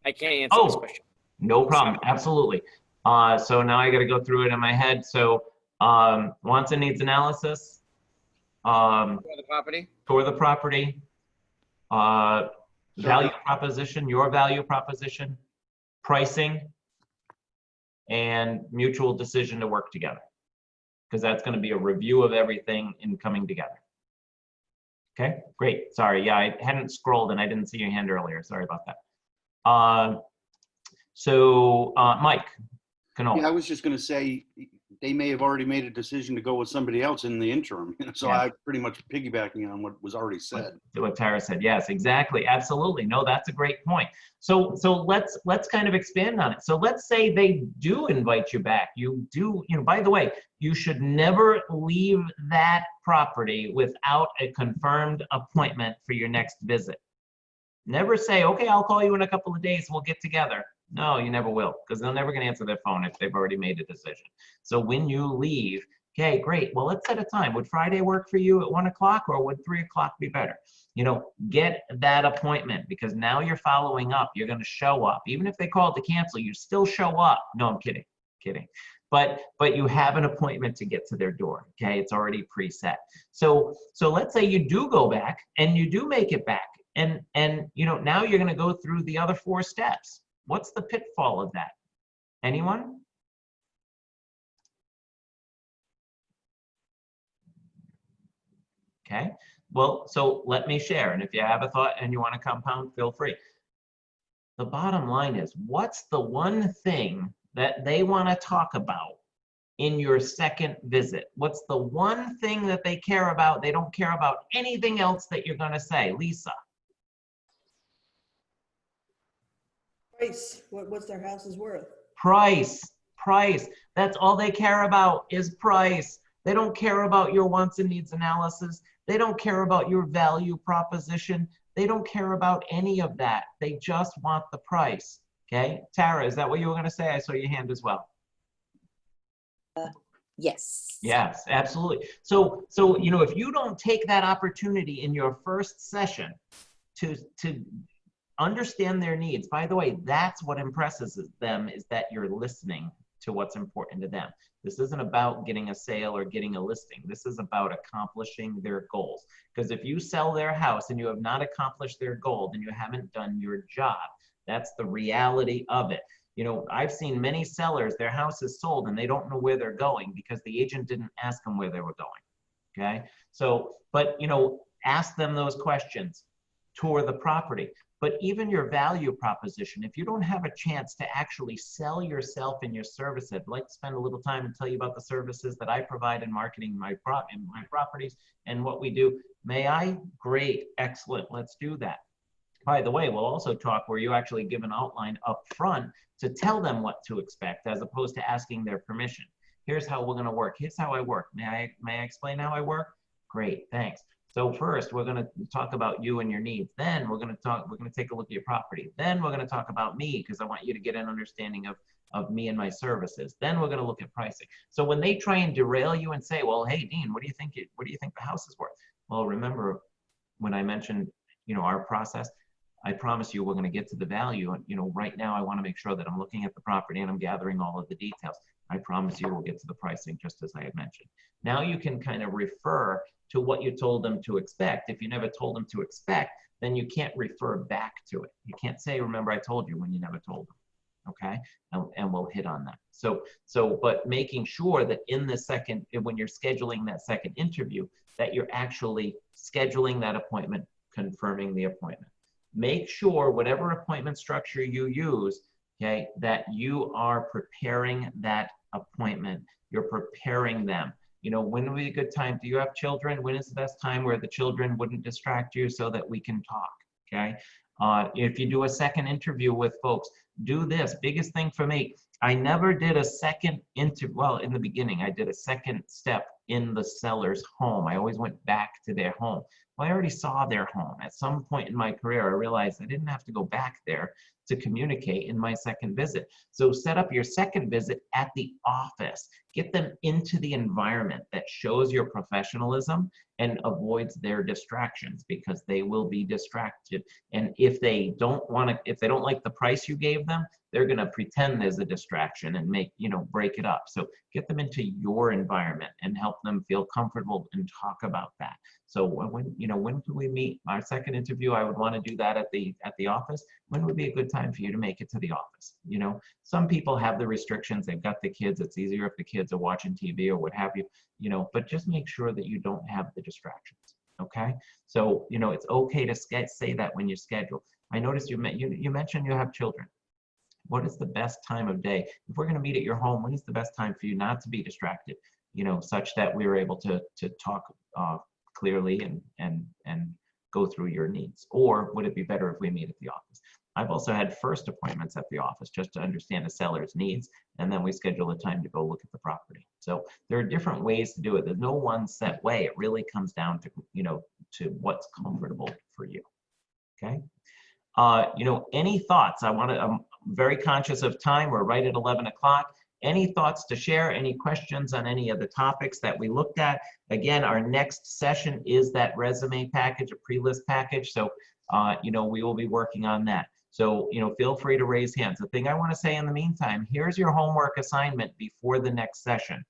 I can't answer this question. No problem. Absolutely. So now I got to go through it in my head. So wants and needs analysis. For the property. For the property. Value proposition, your value proposition, pricing, and mutual decision to work together. Because that's going to be a review of everything in coming together. Okay, great. Sorry, yeah, I hadn't scrolled and I didn't see your hand earlier. Sorry about that. Mike Canola. Yeah, I was just going to say they may have already made a decision to go with somebody else in the interim. So yeah. I pretty much piggybacking on what was already said. What Tara said. Yes, exactly. Absolutely. No, that's a great point. So let's kind of expand on it. So let's say they do invite you back. You do, by the way, you should never leave that property without a confirmed appointment for your next visit. Never say, okay, I'll call you in a couple of days. We'll get together. No, you never will, because they're never going to answer their phone if they've already made a decision. So when you leave, okay, great. Well, let's set a time. Would Friday work for you at 1 o'clock, or would 3 o'clock be better? Get that appointment, because now you're following up. You're going to show up. Even if they call to cancel, you still show up. No, I'm kidding. But you have an appointment to get to their door. Okay, it's already preset. So let's say you do go back and you do make it back, and now you're going to go through the other 4 steps. What's the pitfall of that? Anyone? Okay, well, so let me share. And if you have a thought and you want to compound, feel free. The bottom line is, what's the one thing that they want to talk about in your second visit? What's the one thing that they care about? They don't care about anything else that you're going to say. Lisa. Price, what's their house's worth? Price. That's all they care about is price. They don't care about your wants and needs analysis. They don't care about your value proposition. They don't care about any of that. They just want the price. Okay, Tara, is that what you were going to say? I saw your hand as well. Yes. Yes, absolutely. So if you don't take that opportunity in your first session to understand their needs, by the way, that's what impresses them, is that you're listening to what's important to them. This isn't about getting a sale or getting a listing. This is about accomplishing their goals. Because if you sell their house and you have not accomplished their goal, then you haven't done your job. That's the reality of it. I've seen many sellers, their house is sold and they don't know where they're going because the agent didn't ask them where they were going. Okay. So, but, ask them those questions, tour the property. But even your value proposition, if you don't have a chance to actually sell yourself and your service, I'd like to spend a little time and tell you about the services that I provide in marketing my properties and what we do. May I? Great. Excellent. Let's do that. By the way, we'll also talk where you actually give an outline up front to tell them what to expect as opposed to asking their permission. Here's how we're going to work. Here's how I work. May I explain how I work? Great. Thanks. So first, we're going to talk about you and your needs. Then we're going to take a look at your property. Then we're going to talk about me because I want you to get an understanding of me and my services. Then we're going to look at pricing. So when they try and derail you and say, well, hey, Dean, what do you think the house is worth? Well, remember when I mentioned, our process, I promise you we're going to get to the value. And, right now I want to make sure that I'm looking at the property and I'm gathering all of the details. I promise you we'll get to the pricing just as I had mentioned. Now you can kind of refer to what you told them to expect. If you never told them to expect, then you can't refer back to it. You can't say, remember I told you, when you never told them. Okay, and we'll hit on that. But making sure that when you're scheduling that second interview, that you're actually scheduling that appointment, confirming the appointment. Make sure whatever appointment structure you use, okay, that you are preparing that appointment. You're preparing them. When would be a good time? Do you have children? When is the best time where the children wouldn't distract you so that we can talk, okay? If you do a second interview with folks, do this. Biggest thing for me, I never did a second interview. Well, in the beginning, I did a second step in the seller's home. I always went back to their home. Well, I already saw their home. At some point in my career, I realized I didn't have to go back there to communicate in my second visit. So set up your second visit at the office. Get them into the environment that shows your professionalism and avoids their distractions, because they will be distracted. And if they don't like the price you gave them, they're going to pretend there's a distraction and break it up. So get them into your environment and help them feel comfortable and talk about that. So when do we meet? Our second interview, I would want to do that at the office. When would be a good time for you to make it to the office? Some people have the restrictions. They've got the kids. It's easier if the kids are watching TV or what have you, but just make sure that you don't have the distractions. Okay. So, it's okay to say that when you schedule. I noticed you mentioned you have children. What is the best time of day? If we're going to meet at your home, when is the best time for you not to be distracted, such that we were able to talk clearly and go through your needs? Or would it be better if we meet at the office? I've also had first appointments at the office just to understand the seller's needs, and then we schedule a time to go look at the property. So there are different ways to do it. There's no one set way. It really comes down to, to what's comfortable for you. Okay. Any thoughts? I'm very conscious of time. We're right at 11 o'clock. Any thoughts to share? Any questions on any of the topics that we looked at? Again, our next session is that resume package, a pre-list package. So, we will be working on that. So, feel free to raise hands. The thing I want to say in the meantime, here's your homework assignment before the next session,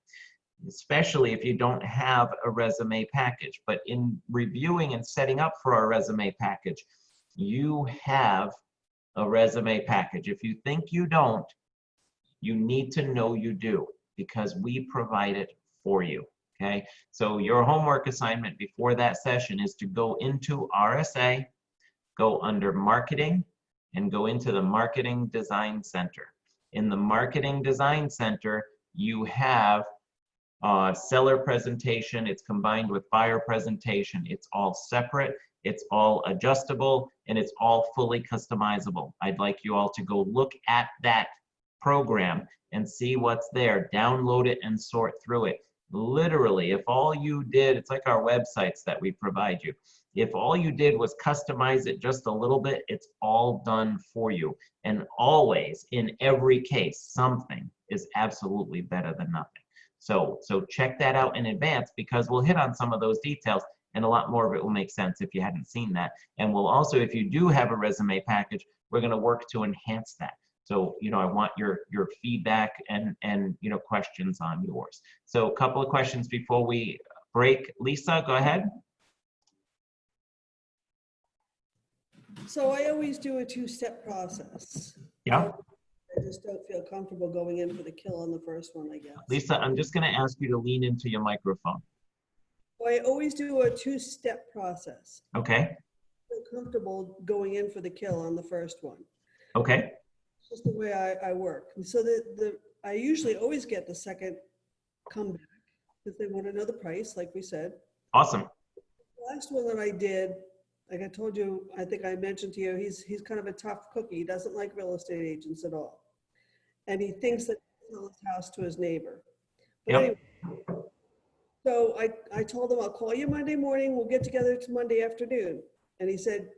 especially if you don't have a resume package. But in reviewing and setting up for our resume package, you have a resume package. If you think you don't, you need to know you do, because we provide it for you, okay? So your homework assignment before that session is to go into RSA, go under Marketing, and go into the Marketing Design Center. In the Marketing Design Center, you have seller presentation. It's combined with buyer presentation. It's all separate. It's all adjustable, and it's all fully customizable. I'd like you all to go look at that program and see what's there. Download it and sort through it. Literally, if all you did, it's like our websites that we provide you. If all you did was customize it just a little bit, it's all done for you. And always, in every case, something is absolutely better than nothing. So check that out in advance, because we'll hit on some of those details, and a lot more of it will make sense if you hadn't seen that. And we'll also, if you do have a resume package, we're going to work to enhance that. So, I want your feedback and questions on yours. So a couple of questions before we break. Lisa, go ahead. So I always do a two-step process. Yeah. I just don't feel comfortable going in for the kill on the first one, I guess. Lisa, I'm just going to ask you to lean into your microphone. I always do a two-step process. Okay. I feel comfortable going in for the kill on the first one. Okay. It's just the way I work. And so I usually always get the second comeback because they want to know the price, like we said. Awesome. The last one that I did, like I told you, I think I mentioned to you, he's kind of a tough cookie. He doesn't like real estate agents at all. And he thinks that he'll sell his house to his neighbor. But Yep. anyway, so I told him, I'll call you Monday morning. We'll get together to Monday afternoon. And he said,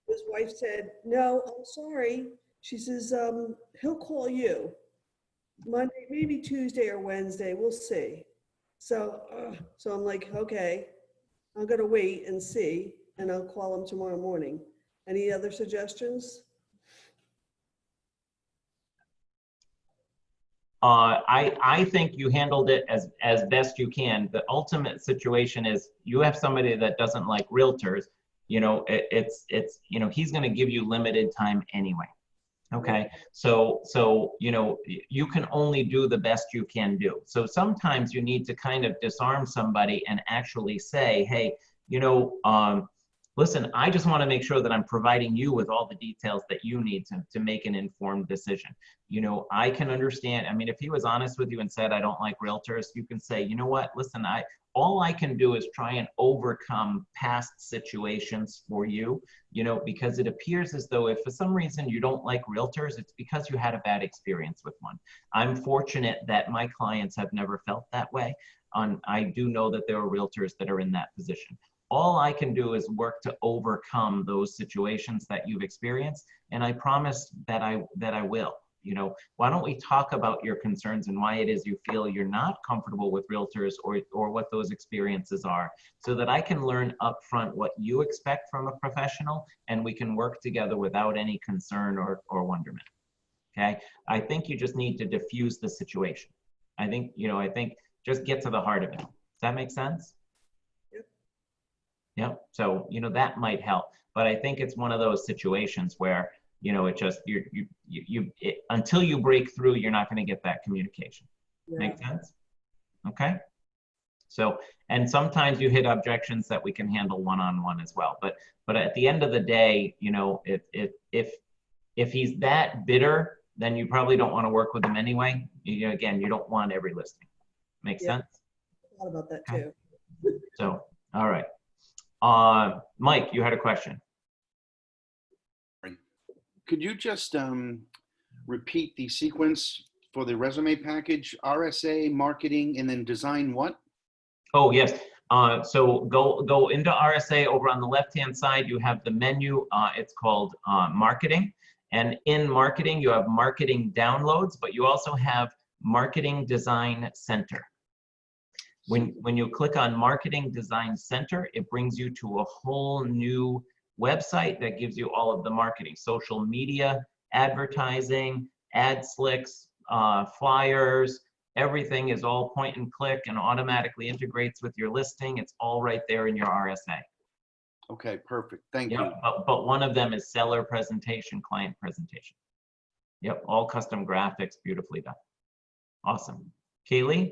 his wife said, no, I'm sorry. She says, he'll call you Monday, maybe Tuesday or Wednesday. We'll see. So I'm like, okay, I'm going to wait and see. And I'll call him tomorrow morning. Any other suggestions? I think you handled it as best you can. The ultimate situation is you have somebody that doesn't like realtors. He's going to give you limited time anyway. Okay. So, you can only do the best you can do. So sometimes you need to kind of disarm somebody and actually say, hey, listen, I just want to make sure that I'm providing you with all the details that you need to make an informed decision. I can understand. I mean, if he was honest with you and said, I don't like realtors, you can say, you know what, listen, all I can do is try and overcome past situations for you, because it appears as though if for some reason you don't like realtors, it's because you had a bad experience with one. I'm fortunate that my clients have never felt that way. I do know that there are realtors that are in that position. All I can do is work to overcome those situations that you've experienced, and I promise that I will. Why don't we talk about your concerns and why it is you feel you're not comfortable with realtors or what those experiences are, so that I can learn upfront what you expect from a professional, and we can work together without any concern or wonderment. Okay? I think you just need to diffuse the situation. I think just get to the heart of it. Does that make sense? Yeah. So, that might help, but I think it's one of those situations where, it just, until you break through, you're not going to get that communication. Yeah. Make sense? Okay. So, and sometimes you hit objections that we can handle one-on-one as well. But at the end of the day, if he's that bitter, then you probably don't want to work with him anyway. Again, you don't want every listing. Make sense? I thought about that too. So, all right. Mike, you had a question. Could you just repeat the sequence for the resume package? RSA, marketing, and then design what? Oh, yes. So go into RSA. Over on the left-hand side, you have the menu. It's called marketing. And in marketing, you have marketing downloads, but you also have marketing design center. When you click on Marketing Design Center, it brings you to a whole new website that gives you all of the marketing, social media, advertising, ad slicks, flyers. Everything is all point and click and automatically integrates with your listing. It's all right there in your RSA. Okay, perfect. Thank you. But one of them is seller presentation, client presentation. Yep, all custom graphics, beautifully done. Awesome. Kaylee?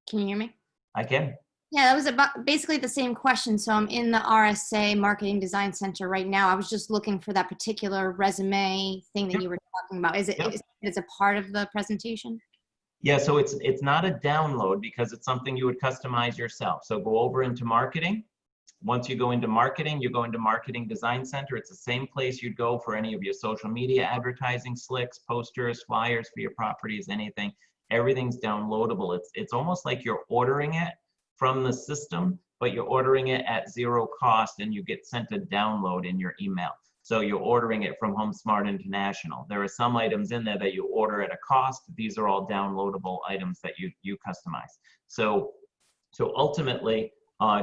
Can you hear me? I can. Yeah, that was about basically the same question. So I'm in the RSA Marketing Design Center right now. I was just looking for that particular resume thing that you were talking about. Is it is a part of the presentation? Yeah, so it's not a download because it's something you would customize yourself. So go over into marketing once you go into marketing, you go into Marketing Design Center. It's the same place you'd go for any of your social media advertising slicks, posters, flyers for your properties, anything. Everything's downloadable. It's almost like you're ordering it from the system, but you're ordering it at zero cost and you get sent a download in your email. So you're ordering it from HomeSmart International. There are some items in there that you order at a cost. These are all downloadable items that you customize. So ultimately,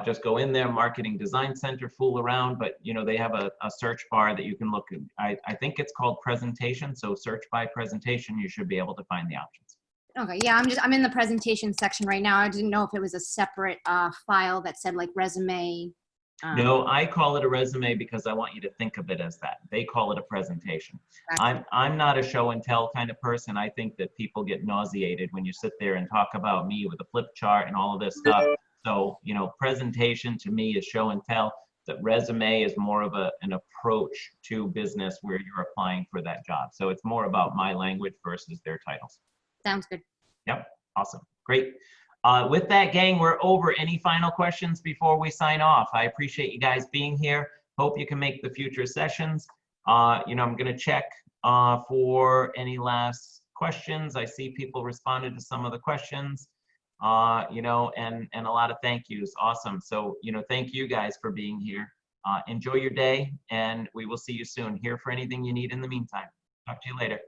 just go in there, Marketing Design Center, fool around, but you know, they have a search bar that you can look at. I think it's called presentation. So search by presentation, you should be able to find the options. Okay, yeah, I'm in the presentation section right now. I didn't know if it was a separate file that said like resume. No, I call it a resume because I want you to think of it as that. They call it a presentation. Gotcha. I'm not a show and tell kind of person. I think that people get nauseated when you sit there and talk about me with a flip chart and all of this stuff. So, you know, presentation to me is show and tell. The resume is more of an approach to business where you're applying for that job. So it's more about my language versus their titles. Sounds good. Yep, awesome, great. With that, gang, we're over. Any final questions before we sign off? I appreciate you guys being here. Hope you can make the future sessions. You know, I'm gonna check for any last questions. I see people responded to some of the questions, you know, and a lot of thank yous. Awesome. So, you know, thank you guys for being here. Enjoy your day, and we will see you soon. Here for anything you need in the meantime. Talk to you later.